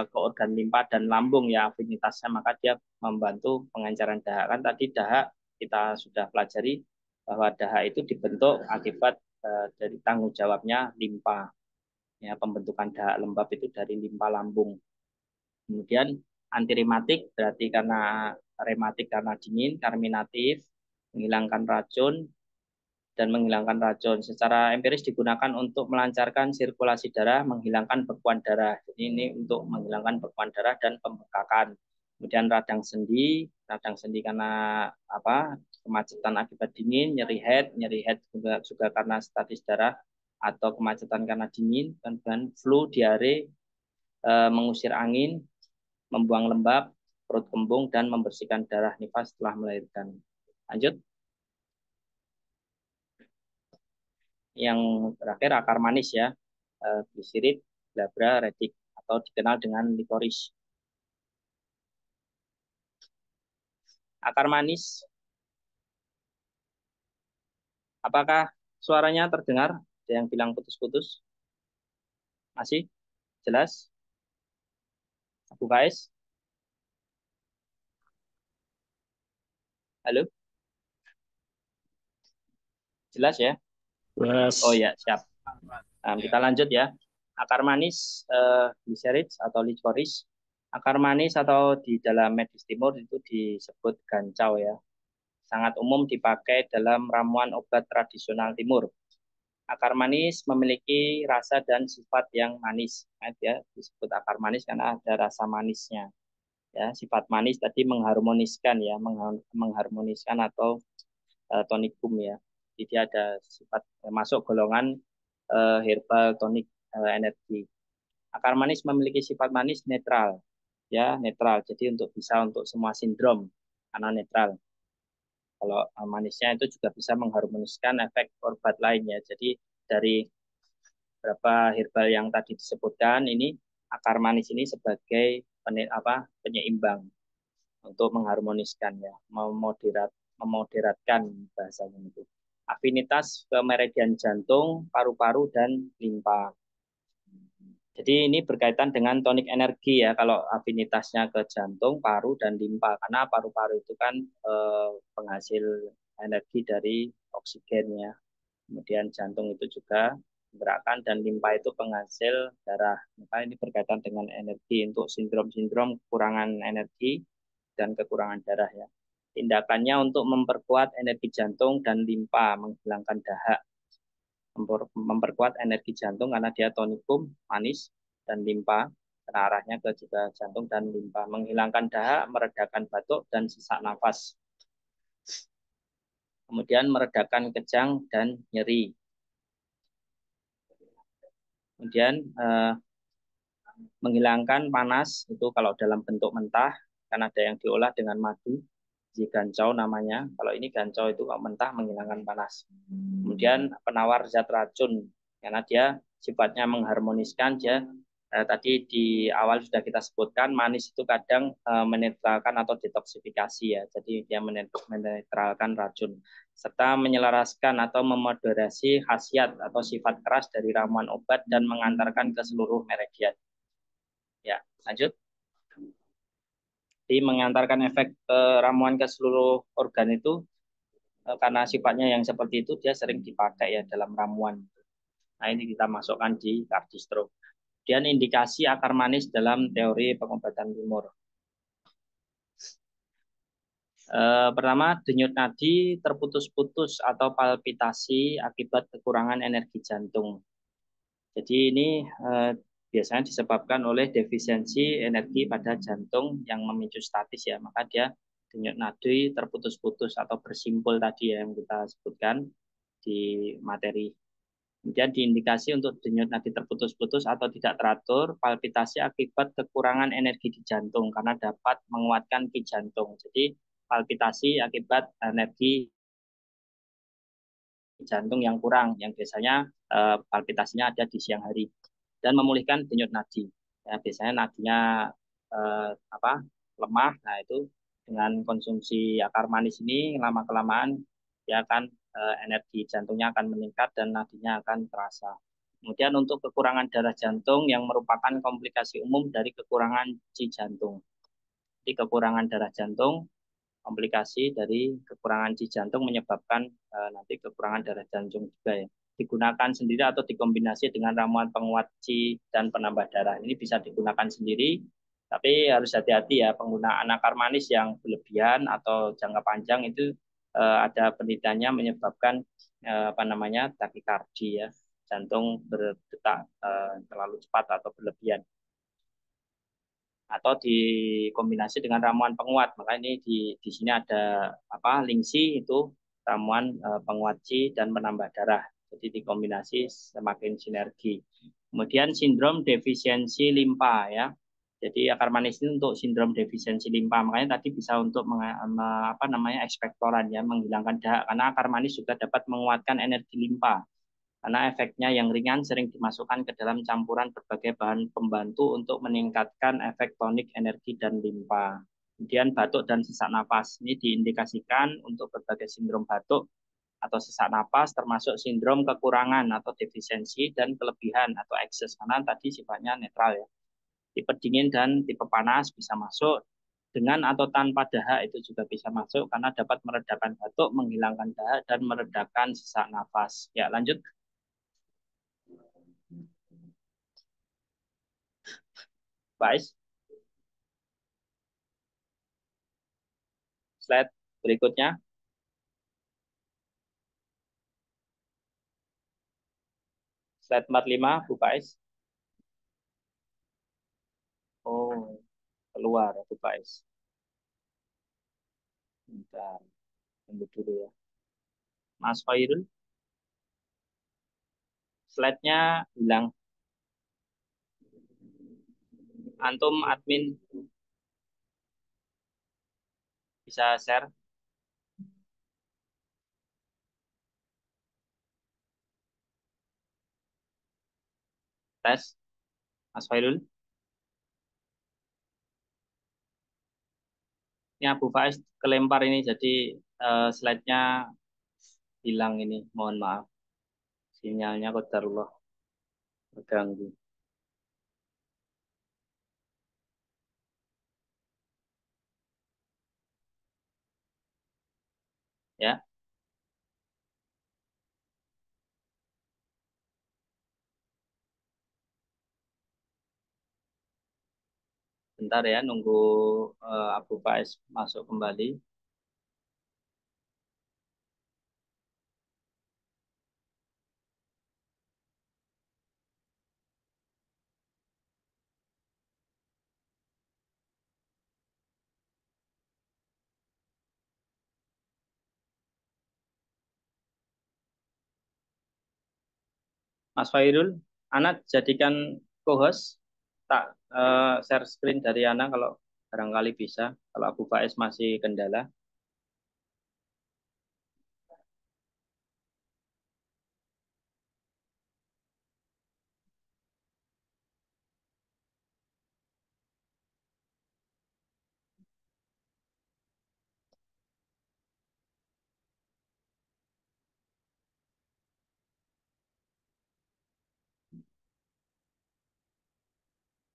ke organ limpa dan lambung ya afinitasnya maka dia membantu pengenceran dahak. Kan tadi dahak kita sudah pelajari bahwa dahak itu dibentuk akibat dari tanggung jawabnya limpa ya, pembentukan dahak lembab itu dari limpa lambung. Kemudian anti rematik berarti karena rematik karena dingin, karminatif, menghilangkan racun dan menghilangkan racun. Secara empiris digunakan untuk melancarkan sirkulasi darah, menghilangkan bekuan darah. Jadi ini untuk menghilangkan bekuan darah dan pembekakan. Kemudian radang sendi karena apa? Kemacetan akibat dingin, nyeri head juga karena statis darah atau kemacetan karena dingin, dan flu, diare, mengusir angin, membuang lembab, perut kembung, dan membersihkan darah nifas setelah melahirkan. Lanjut. Yang terakhir akar manis ya, glisirid, glabra, retik, atau dikenal dengan likoris. Akar manis, apakah suaranya terdengar? Ada yang bilang putus-putus? Masih? Jelas? Abu Faiz? Halo? Jelas ya? Oh ya, siap. Kita lanjut ya. Akar manis, glycerid atau licorice. Akar manis atau di dalam medis timur itu disebut gancau ya. sangat umum dipakai dalam ramuan obat tradisional timur. Akar manis memiliki rasa dan sifat yang manis. Nah, dia disebut akar manis karena ada rasa manisnya. Ya, sifat manis tadi mengharmoniskan ya, mengharmoniskan atau tonikum ya. Jadi dia ada sifat masuk golongan herbal tonik energi. Akar manis memiliki sifat manis netral, ya netral. Jadi bisa untuk semua sindrom karena netral. Kalau manisnya itu juga bisa mengharmoniskan efek obat lainnya. Jadi dari beberapa herbal yang tadi disebutkan ini akar manis ini sebagai penyeimbang untuk mengharmoniskan ya, memoderatkan bahasanya itu. Afinitas ke meridian jantung, paru-paru dan limpa. Jadi ini berkaitan dengan tonik energi ya, kalau afinitasnya ke jantung, paru, dan limpa. Karena paru-paru itu kan penghasil energi dari oksigen ya. Kemudian jantung itu juga menggerakkan dan limpa itu penghasil darah. Maka ini berkaitan dengan energi untuk sindrom-sindrom kekurangan energi dan kekurangan darah ya. Tindakannya untuk memperkuat energi jantung dan limpa, menghilangkan dahak, memperkuat energi jantung karena dia tonikum, manis, dan limpa, karena arahnya ke juga jantung dan limpa, menghilangkan dahak, meredakan batuk dan sesak nafas. Kemudian meredakan kejang dan nyeri. Kemudian menghilangkan panas itu kalau dalam bentuk mentah, kan ada yang diolah dengan madu, gancau namanya. Kalau ini gancau itu kalau mentah menghilangkan panas. Kemudian penawar zat racun karena dia sifatnya mengharmoniskan dia tadi di awal sudah kita sebutkan manis itu kadang menetralkan atau detoksifikasi ya. Jadi dia menetralkan racun serta menyelaraskan atau memoderasi khasiat atau sifat keras dari ramuan obat dan mengantarkan ke seluruh meridian. Ya, lanjut. Jadi mengantarkan efek ramuan ke seluruh organ itu karena sifatnya yang seperti itu dia sering dipakai ya dalam ramuan. Nah, ini kita masukkan di Cardistro. Kemudian indikasi akar manis dalam teori pengobatan timur. Pertama, denyut nadi terputus-putus atau palpitasi akibat kekurangan energi jantung. Jadi ini biasanya disebabkan oleh defisiensi energi pada jantung yang memicu statis ya. Maka dia denyut nadi terputus-putus atau bersimpul tadi ya yang kita sebutkan di materi. Kemudian diindikasi untuk denyut nadi terputus-putus atau tidak teratur, palpitasi akibat kekurangan energi di jantung karena dapat menguatkan ki jantung. Jadi palpitasi akibat energi jantung yang kurang, yang biasanya palpitasinya ada di siang hari, dan memulihkan denyut nadi. Ya, biasanya nadinya lemah, nah itu dengan konsumsi akar manis ini lama kelamaan dia akan energi jantungnya akan meningkat dan nadinya akan terasa. Kemudian untuk kekurangan darah jantung yang merupakan komplikasi umum dari kekurangan ci jantung. Jadi kekurangan darah jantung, komplikasi dari kekurangan ci jantung menyebabkan nanti kekurangan darah jantung juga ya. Digunakan sendiri atau dikombinasi dengan ramuan penguat ci dan penambah darah. Ini bisa digunakan sendiri, tapi harus hati-hati ya penggunaan akar manis yang berlebihan atau jangka panjang itu ada penelitiannya menyebabkan takikardi ya, jantung berdetak terlalu cepat atau berlebihan. Atau dikombinasi dengan ramuan penguat. Maka ini di sini ada lingsi itu ramuan penguat C dan penambah darah. Jadi dikombinasi semakin sinergi. Kemudian sindrom defisiensi limpa ya. Jadi akar manis ini untuk sindrom defisiensi limpa. Makanya tadi bisa untuk ekspektoran ya, menghilangkan dahak karena akar manis juga dapat menguatkan energi limpa. Karena efeknya yang ringan sering dimasukkan ke dalam campuran berbagai bahan pembantu untuk meningkatkan efek tonik energi dan limpa. Kemudian batuk dan sesak napas ini diindikasikan untuk berbagai sindrom batuk atau sesak napas termasuk sindrom kekurangan atau defisiensi dan kelebihan atau ekses karena tadi sifatnya netral ya. Tipe dingin dan tipe panas bisa masuk, dengan atau tanpa dahak itu juga bisa masuk karena dapat meredakan batuk, menghilangkan dahak dan meredakan sesak napas. Ya, lanjut. Baik. Slide berikutnya. Slide 45, Bu Faiz. Oh, keluar Bu Faiz. Bentar, tunggu dulu ya. Mas Khairul, slide-nya hilang. Antum admin bisa share tes Mas Khairul. Ini Abu Faiz kelempar ini jadi slide-nya hilang ini. Mohon maaf. Sinyalnya qadarullah terganggu. Ya, bentar ya nunggu Abu Faiz masuk kembali. Mas Khairul, Ana jadikan co-host, tak share screen dari Ana kalau barangkali bisa. Kalau Abu Faiz masih kendala.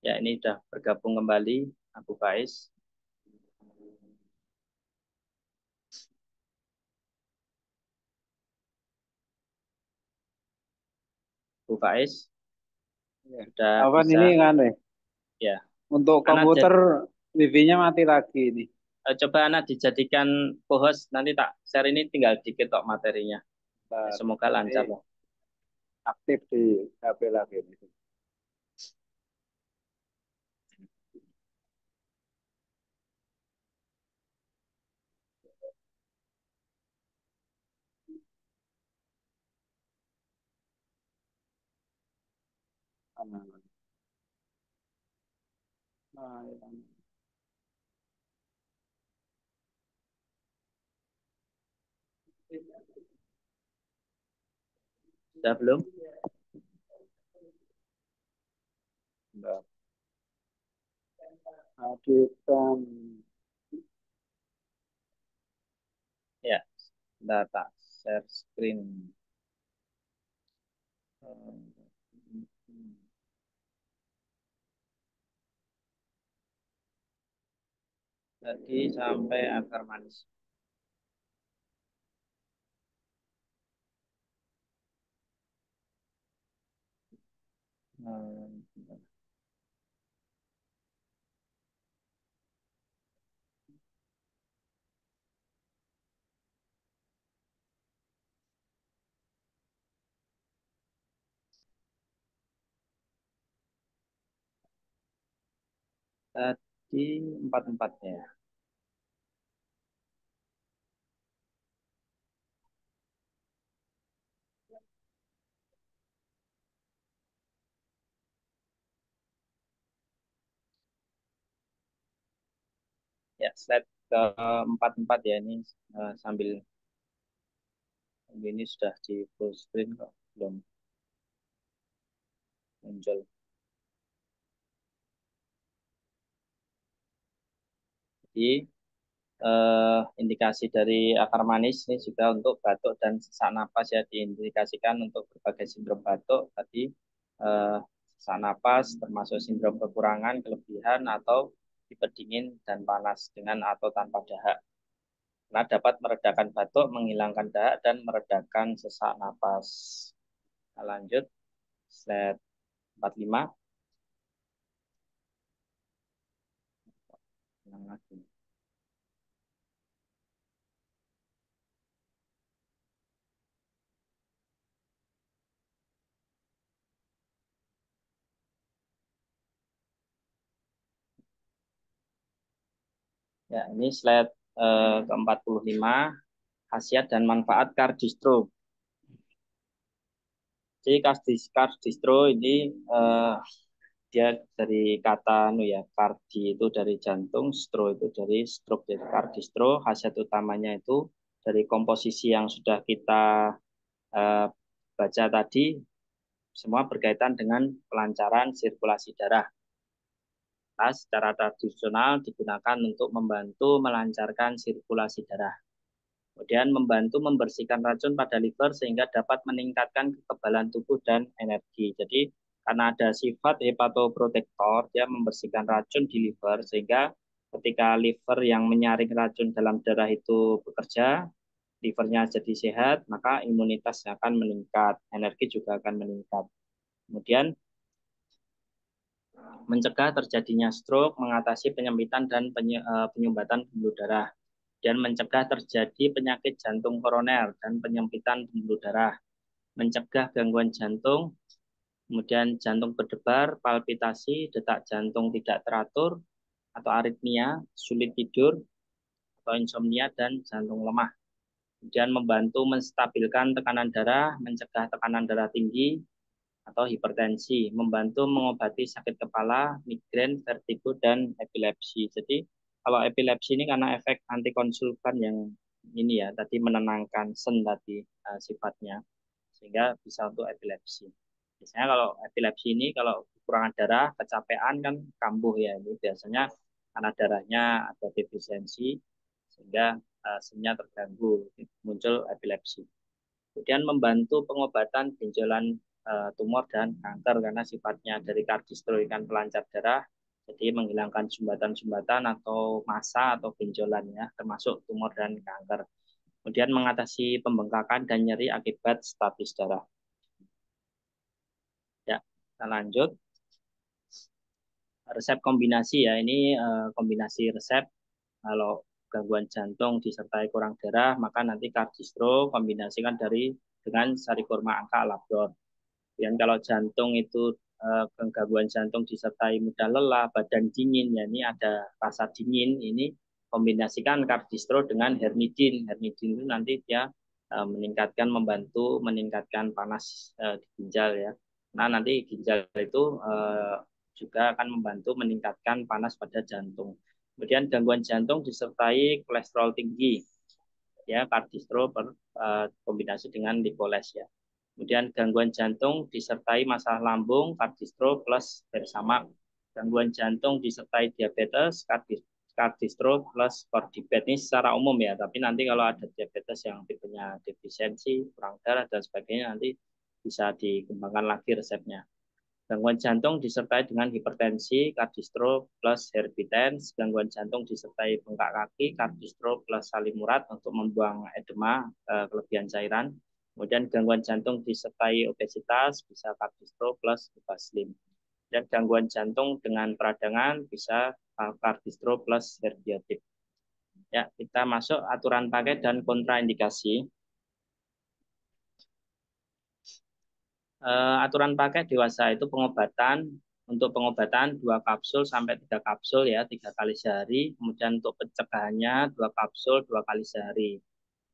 Ya, ini sudah bergabung kembali Abu Faiz. Abu Faiz Ya. sudah Apa bisa. ini kan Ya, untuk Ana komputer wifi-nya mati lagi ini. coba Ana dijadikan co-host, nanti tak share ini tinggal dikit tok materinya. Ya, Bentar. semoga lancar Ini lah. aktif di HP lagi ini. Aman. Nah, ya. Sudah belum? Bentar. Adukan. Ya, data share screen. Tadi sampai akar manis. Hmm, Tadi empat-empatnya. Ya, slide ke empat-empat ya ini sambil ini sudah di full screen kok belum muncul. Jadi indikasi dari akar manis ini juga untuk batuk dan sesak napas ya diindikasikan untuk berbagai sindrom batuk tadi sesak napas termasuk sindrom kekurangan, kelebihan atau tipe dingin dan panas dengan atau tanpa dahak. Nah, dapat meredakan batuk, menghilangkan dahak dan meredakan sesak napas. Nah, lanjut slide 45. Ulang lagi. Ya, ini slide ke-45, khasiat dan manfaat Cardistro. Jadi Cardistro ini dia dari kata cardi itu dari jantung, stro itu dari stroke. Jadi Cardistro khasiat utamanya itu dari komposisi yang sudah kita baca tadi, semua berkaitan dengan pelancaran sirkulasi darah. Nah, secara tradisional digunakan untuk membantu melancarkan sirkulasi darah. Kemudian membantu membersihkan racun pada liver sehingga dapat meningkatkan kekebalan tubuh dan energi. Jadi karena ada sifat hepatoprotektor, dia membersihkan racun di liver sehingga ketika liver yang menyaring racun dalam darah itu bekerja, livernya jadi sehat, maka imunitas akan meningkat, energi juga akan meningkat. Kemudian mencegah terjadinya stroke, mengatasi penyempitan dan penyumbatan pembuluh darah, dan mencegah terjadi penyakit jantung koroner dan penyempitan pembuluh darah, mencegah gangguan jantung, kemudian jantung berdebar, palpitasi, detak jantung tidak teratur, atau aritmia, sulit tidur, atau insomnia, dan jantung lemah. Kemudian membantu menstabilkan tekanan darah, mencegah tekanan darah tinggi, atau hipertensi, membantu mengobati sakit kepala, migrain, vertigo, dan epilepsi. Jadi kalau epilepsi ini karena efek antikonvulsivan yang ini ya, tadi menenangkan sen tadi sifatnya, sehingga bisa untuk epilepsi. Biasanya kalau epilepsi ini kalau kekurangan darah, kecapean kan kambuh ya, ini biasanya karena darahnya ada defisiensi, sehingga sennya terganggu, muncul epilepsi. Kemudian membantu pengobatan benjolan tumor dan kanker karena sifatnya dari Cardistro kan pelancar darah, jadi menghilangkan sumbatan-sumbatan atau massa atau benjolannya, termasuk tumor dan kanker. Kemudian mengatasi pembengkakan dan nyeri akibat statis darah. Ya, kita lanjut. Resep kombinasi ya, ini kombinasi resep. Kalau gangguan jantung disertai kurang darah, maka nanti Cardistro kombinasikan dengan sari kurma angka labrador. Dan kalau jantung itu gangguan jantung disertai mudah lelah, badan dingin, ya ini ada rasa dingin, ini kombinasikan Cardistro dengan Hernidin. Hernidin itu nanti dia membantu meningkatkan panas di ginjal ya. Nah nanti ginjal itu juga akan membantu meningkatkan panas pada jantung. Kemudian gangguan jantung disertai kolesterol tinggi, ya Cardistro kombinasi dengan Lipoles ya. Kemudian gangguan jantung disertai masalah lambung, Cardistro plus bersama. Gangguan jantung disertai diabetes, Cardistro plus Cordibet. Ini secara umum ya, tapi nanti kalau ada diabetes yang tipenya defisiensi, kurang darah dan sebagainya, nanti bisa dikembangkan lagi resepnya. Gangguan jantung disertai dengan hipertensi, Cardistro plus Herbitens. Gangguan jantung disertai bengkak kaki, Cardistro plus Salimurat untuk membuang edema, kelebihan cairan. Kemudian gangguan jantung disertai obesitas, bisa Cardistro plus Bubaslim. Dan gangguan jantung dengan peradangan bisa Cardistro plus Herbiotip. Ya, kita masuk aturan pakai dan kontraindikasi. Aturan pakai dewasa itu pengobatan untuk pengobatan 2 kapsul sampai 3 kapsul ya 3 kali sehari. Kemudian untuk pencegahannya 2 kapsul 2 kali sehari.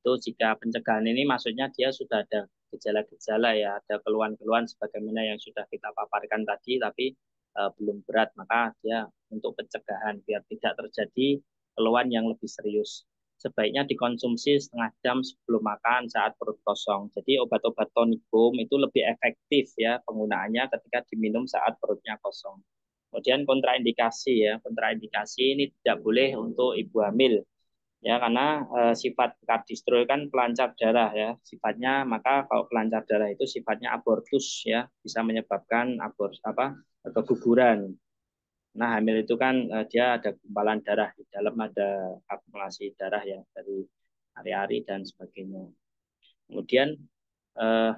Itu jika pencegahan ini maksudnya dia sudah ada gejala-gejala ya, ada keluhan-keluhan sebagaimana yang sudah kita paparkan tadi, tapi belum berat, maka dia untuk pencegahan biar tidak terjadi keluhan yang lebih serius. Sebaiknya dikonsumsi setengah jam sebelum makan saat perut kosong. Jadi obat-obat tonikum itu lebih efektif ya penggunaannya ketika diminum saat perutnya kosong. Kemudian kontraindikasi ya, kontraindikasi ini tidak boleh untuk ibu hamil ya karena sifat Cardistro kan pelancar darah ya sifatnya, maka kalau pelancar darah itu sifatnya abortus ya, bisa menyebabkan keguguran. Nah, hamil itu kan dia ada gumpalan darah di dalam, ada akumulasi darah ya dari hari-hari dan sebagainya. Kemudian eh,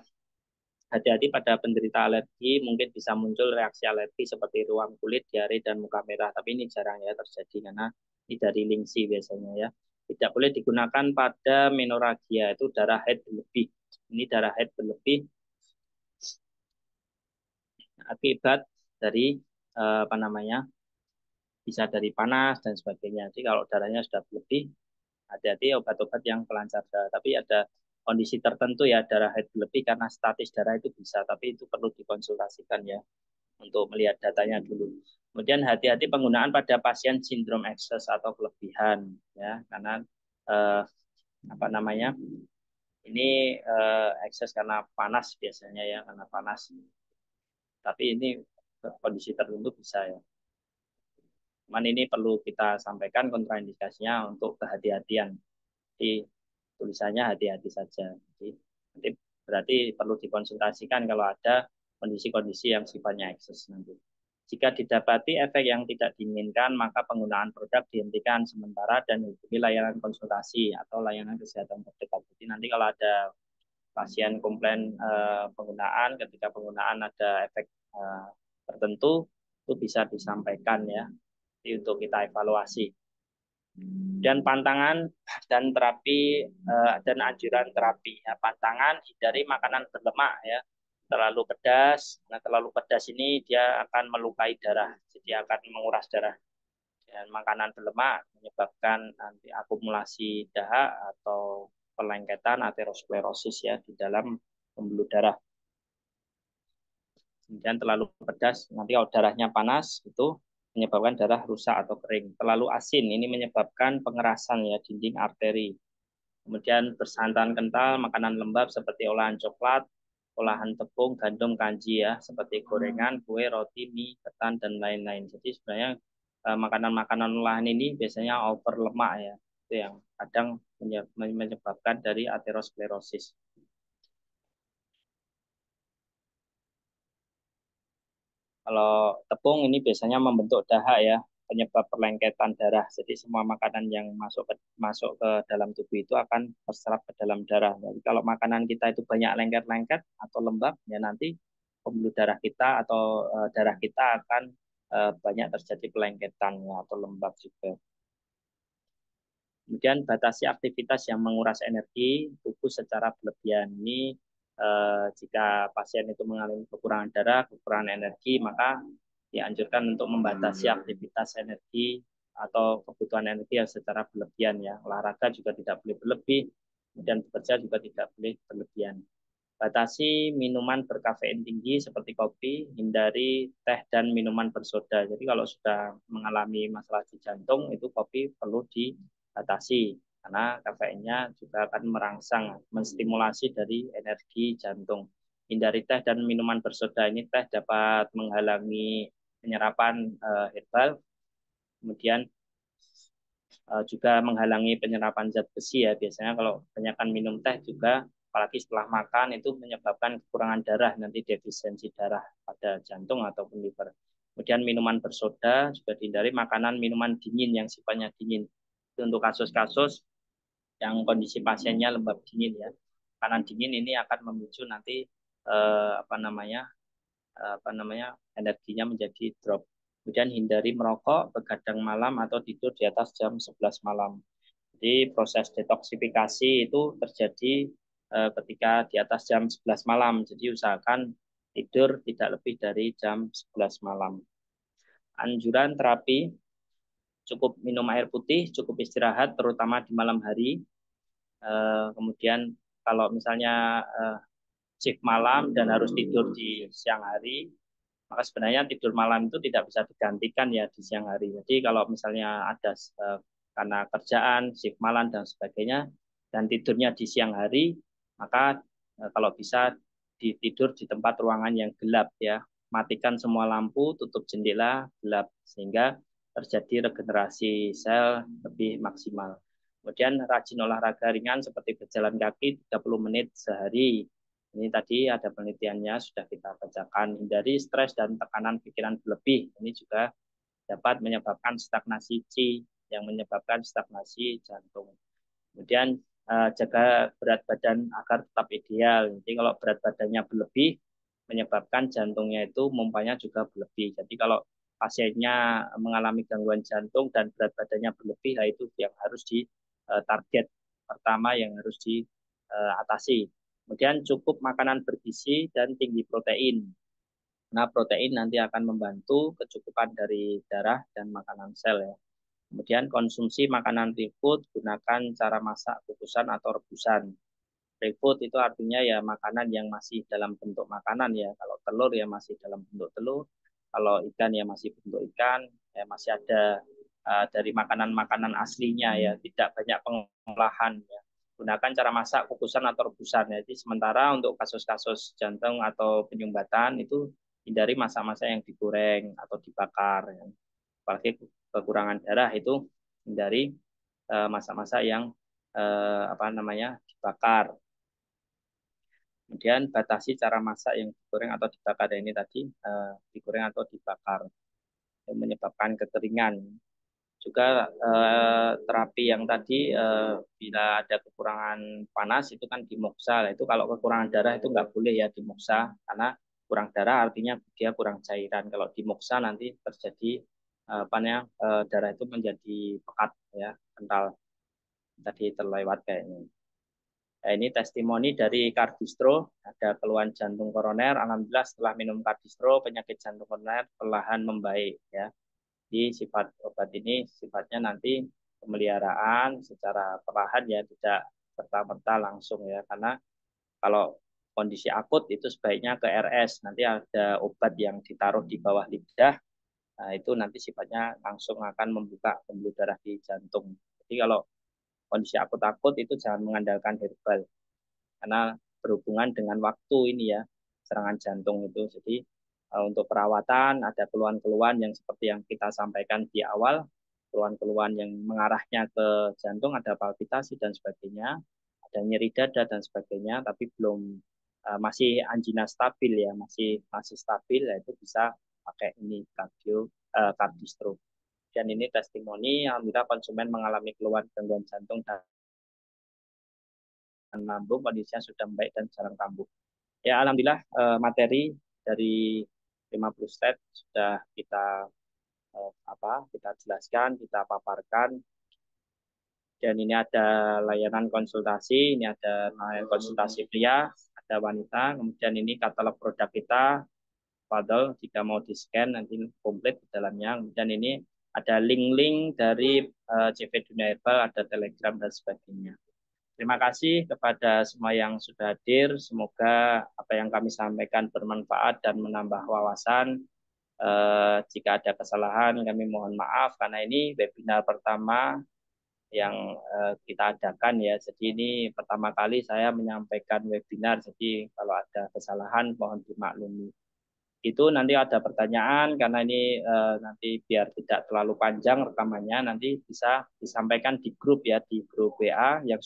hati-hati pada penderita alergi, mungkin bisa muncul reaksi alergi seperti ruam kulit, diare, dan muka merah. Tapi ini jarang ya terjadi karena ini dari lingsi biasanya ya. Tidak boleh digunakan pada menorrhagia, itu darah haid berlebih. Ini darah haid berlebih akibat dari apa namanya bisa dari panas dan sebagainya. Jadi kalau darahnya sudah berlebih, hati-hati obat-obat yang pelancar darah. Tapi ada kondisi tertentu ya darah head berlebih karena statis darah itu bisa, tapi itu perlu dikonsultasikan ya untuk melihat datanya dulu. Kemudian hati-hati penggunaan pada pasien sindrom ekses atau kelebihan ya, karena apa namanya ini ekses karena panas biasanya ya, karena panas. Tapi ini kondisi tertentu bisa ya. Cuman ini perlu kita sampaikan kontraindikasinya untuk kehati-hatian. Jadi tulisannya hati-hati saja. Jadi nanti berarti perlu dikonsultasikan kalau ada kondisi-kondisi yang sifatnya ekses nanti. Jika didapati efek yang tidak diinginkan, maka penggunaan produk dihentikan sementara dan hubungi layanan konsultasi atau layanan kesehatan terdekat. Jadi nanti kalau ada pasien komplain penggunaan, ketika penggunaan ada efek tertentu, itu bisa disampaikan ya, jadi untuk kita evaluasi. Dan pantangan dan terapi dan anjuran terapi. Ya, pantangan hindari makanan berlemak ya, terlalu pedas. Nah, terlalu pedas ini dia akan melukai darah, jadi akan menguras darah. Dan makanan berlemak menyebabkan nanti akumulasi dahak atau pelengketan aterosklerosis ya di dalam pembuluh darah. Kemudian terlalu pedas, nanti kalau darahnya panas itu menyebabkan darah rusak atau kering. Terlalu asin ini menyebabkan pengerasan ya dinding arteri. Kemudian bersantan kental, makanan lembab seperti olahan coklat, olahan tepung, gandum, kanji ya, seperti gorengan, kue, roti, mie, ketan dan lain-lain. Jadi sebenarnya makanan-makanan olahan ini biasanya over lemak ya, itu yang kadang menyebabkan dari aterosklerosis. Kalau tepung ini biasanya membentuk dahak ya, penyebab perlengketan darah. Jadi semua makanan yang masuk ke dalam tubuh itu akan terserap ke dalam darah. Jadi kalau makanan kita itu banyak lengket-lengket atau lembab, ya nanti pembuluh darah kita atau darah kita akan banyak terjadi pelengketan ya, atau lembab juga. Kemudian batasi aktivitas yang menguras energi tubuh secara berlebihan. Ini jika pasien itu mengalami kekurangan darah, kekurangan energi, maka dianjurkan untuk membatasi aktivitas energi atau kebutuhan energi yang secara berlebihan ya. Olahraga juga tidak boleh berlebih, kemudian bekerja juga tidak boleh berlebihan. Batasi minuman berkafein tinggi seperti kopi, hindari teh dan minuman bersoda. Jadi kalau sudah mengalami masalah di jantung, itu kopi perlu dibatasi karena kafeinnya juga akan merangsang, menstimulasi dari energi jantung. Hindari teh dan minuman bersoda. Ini teh dapat menghalangi penyerapan herbal, kemudian juga menghalangi penyerapan zat besi ya. Biasanya kalau kebanyakan minum teh juga, apalagi setelah makan, itu menyebabkan kekurangan darah, nanti defisiensi darah pada jantung ataupun liver. Kemudian minuman bersoda juga dihindari, makanan minuman dingin yang sifatnya dingin. Itu untuk kasus-kasus yang kondisi pasiennya lembab dingin ya. Makanan dingin ini akan memicu nanti energinya menjadi drop. Kemudian hindari merokok, begadang malam atau tidur di atas jam 11 malam. Jadi proses detoksifikasi itu terjadi ketika di atas jam 11 malam. Jadi usahakan tidur tidak lebih dari jam 11 malam. Anjuran terapi, cukup minum air putih, cukup istirahat terutama di malam hari. Kemudian kalau misalnya shift malam dan harus tidur di siang hari, maka sebenarnya tidur malam itu tidak bisa digantikan ya di siang hari. Jadi kalau misalnya ada karena kerjaan, shift malam dan sebagainya, dan tidurnya di siang hari, maka kalau bisa tidur di tempat ruangan yang gelap ya. Matikan semua lampu, tutup jendela, gelap, sehingga terjadi regenerasi sel lebih maksimal. Kemudian rajin olahraga ringan seperti berjalan kaki 30 menit sehari. Ini tadi ada penelitiannya sudah kita bacakan. Hindari stres dan tekanan pikiran berlebih. Ini juga dapat menyebabkan stagnasi qi yang menyebabkan stagnasi jantung. Kemudian jaga berat badan agar tetap ideal. Jadi kalau berat badannya berlebih menyebabkan jantungnya itu pompanya juga berlebih. Jadi kalau pasiennya mengalami gangguan jantung dan berat badannya berlebih, nah itu yang harus target pertama yang harus diatasi. Kemudian cukup makanan bergizi dan tinggi protein. Nah, protein nanti akan membantu kecukupan dari darah dan makanan sel ya. Kemudian konsumsi makanan real food, gunakan cara masak kukusan atau rebusan. Real food itu artinya ya makanan yang masih dalam bentuk makanan ya. Kalau telur ya masih dalam bentuk telur. Kalau ikan ya masih bentuk ikan. Ya masih ada dari makanan-makanan aslinya ya. Tidak banyak pengolahan ya. Gunakan cara masak kukusan atau rebusan ya. Jadi sementara untuk kasus-kasus jantung atau penyumbatan itu hindari masak-masak yang digoreng atau dibakar ya. Apalagi kekurangan darah itu hindari masak-masak yang apa namanya dibakar. Kemudian batasi cara masak yang digoreng atau dibakar ini tadi digoreng atau dibakar yang menyebabkan kekeringan. Juga terapi yang tadi bila ada kekurangan panas itu kan dimoksa. Itu kalau kekurangan darah itu nggak boleh ya dimoksa karena kurang darah artinya dia kurang cairan. Kalau dimoksa nanti terjadi apa namanya darah itu menjadi pekat ya kental tadi terlewat kayaknya. Nah, ini testimoni dari Cardistro, ada keluhan jantung koroner. Alhamdulillah setelah minum Cardistro, penyakit jantung koroner perlahan membaik. Ya. Di sifat obat ini sifatnya nanti pemeliharaan secara perlahan ya, tidak serta-merta langsung ya. Karena kalau kondisi akut itu sebaiknya ke RS. Nanti ada obat yang ditaruh di bawah lidah. Nah, itu nanti sifatnya langsung akan membuka pembuluh darah di jantung. Jadi kalau kondisi akut-akut itu jangan mengandalkan herbal karena berhubungan dengan waktu ini ya serangan jantung itu. Jadi untuk perawatan ada keluhan-keluhan yang seperti yang kita sampaikan di awal, keluhan-keluhan yang mengarahnya ke jantung, ada palpitasi dan sebagainya, ada nyeri dada dan sebagainya, tapi belum masih angina stabil ya, masih stabil, ya itu bisa pakai ini Cardistro. Dan ini testimoni, alhamdulillah konsumen mengalami keluhan gangguan jantung dan lambung kondisinya sudah membaik dan jarang kambuh. Ya alhamdulillah materi dari 50 slide sudah kita kita jelaskan, kita paparkan. Dan ini ada layanan konsultasi, ini ada layanan konsultasi pria, ada wanita, kemudian ini katalog produk kita, Fadol, jika mau di-scan nanti komplit di dalamnya. Kemudian ini ada link-link dari CV Dunia Herbal, ada Telegram dan sebagainya. Terima kasih kepada semua yang sudah hadir. Semoga apa yang kami sampaikan bermanfaat dan menambah wawasan. Jika ada kesalahan, kami mohon maaf karena ini webinar pertama yang kita adakan ya. Jadi ini pertama kali saya menyampaikan webinar. Jadi kalau ada kesalahan mohon dimaklumi. Itu nanti ada pertanyaan karena ini nanti biar tidak terlalu panjang rekamannya nanti bisa disampaikan di grup ya di grup WA yang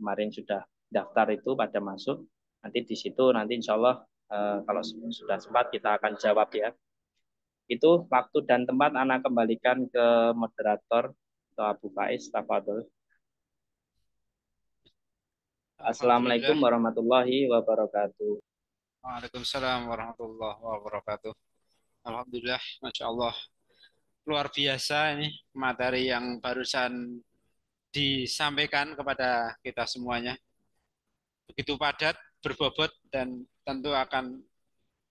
kemarin sudah daftar itu pada masuk nanti di situ nanti insya Allah kalau sudah sempat kita akan jawab ya itu waktu dan tempat anak kembalikan ke moderator atau Abu Faiz Tafadhol. Assalamualaikum warahmatullahi wabarakatuh. Waalaikumsalam warahmatullahi wabarakatuh. Alhamdulillah, Masya Allah. Luar biasa ini materi yang barusan disampaikan kepada kita semuanya. Begitu padat, berbobot, dan tentu akan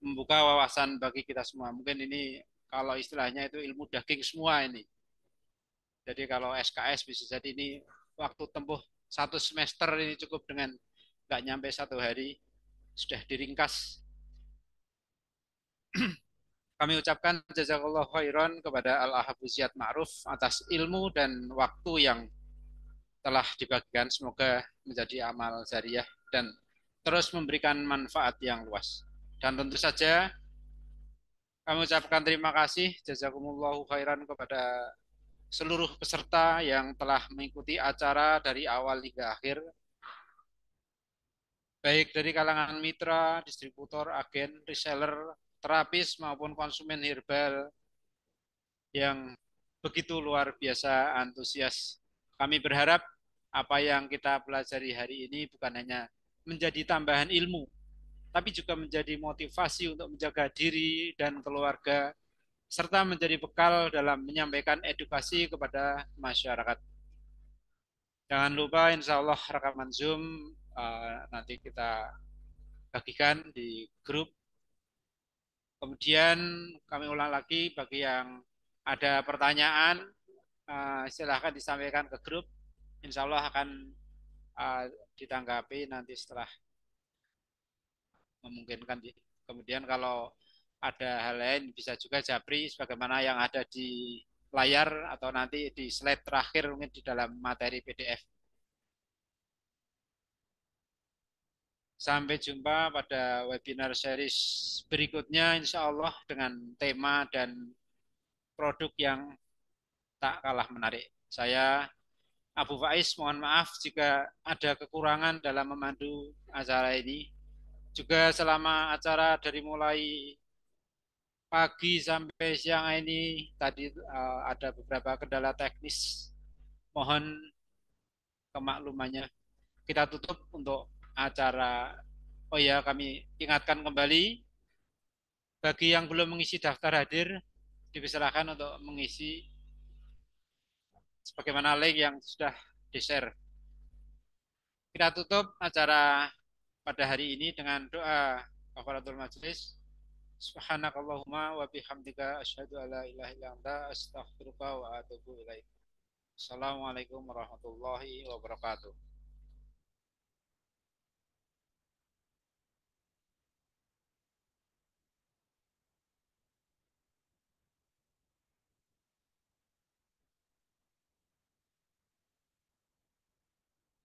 membuka wawasan bagi kita semua. Mungkin ini kalau istilahnya itu ilmu daging semua ini. Jadi kalau SKS bisa jadi ini waktu tempuh 1 semester ini cukup dengan nggak nyampe 1 hari sudah diringkas. Kami ucapkan jazakallah khairan kepada Al-Ahabuziat Ma'ruf atas ilmu dan waktu yang telah dibagikan. Semoga menjadi amal jariah dan terus memberikan manfaat yang luas. Dan tentu saja kami ucapkan terima kasih jazakumullahu khairan kepada seluruh peserta yang telah mengikuti acara dari awal hingga akhir. Baik dari kalangan mitra, distributor, agen, reseller, terapis maupun konsumen herbal yang begitu luar biasa antusias. Kami berharap apa yang kita pelajari hari ini bukan hanya menjadi tambahan ilmu, tapi juga menjadi motivasi untuk menjaga diri dan keluarga, serta menjadi bekal dalam menyampaikan edukasi kepada masyarakat. Jangan lupa insya Allah rekaman Zoom nanti kita bagikan di grup Kemudian kami ulang lagi bagi yang ada pertanyaan silahkan disampaikan ke grup. Insya Allah akan ditanggapi nanti setelah memungkinkan. Kemudian kalau ada hal lain bisa juga japri sebagaimana yang ada di layar atau nanti di slide terakhir mungkin di dalam materi PDF. Sampai jumpa pada webinar series berikutnya insya Allah dengan tema dan produk yang tak kalah menarik. Saya Abu Faiz, mohon maaf jika ada kekurangan dalam memandu acara ini. Juga selama acara dari mulai pagi sampai siang ini tadi ada beberapa kendala teknis. Mohon kemaklumannya. Kita tutup untuk acara. Oh ya, kami ingatkan kembali bagi yang belum mengisi daftar hadir dipersilakan untuk mengisi sebagaimana link yang sudah di-share. Kita tutup acara pada hari ini dengan doa kafaratul majelis. Subhanakallahumma wa bihamdika asyhadu alla ilaha illa anta astaghfiruka wa atubu ilaik. Assalamualaikum warahmatullahi wabarakatuh.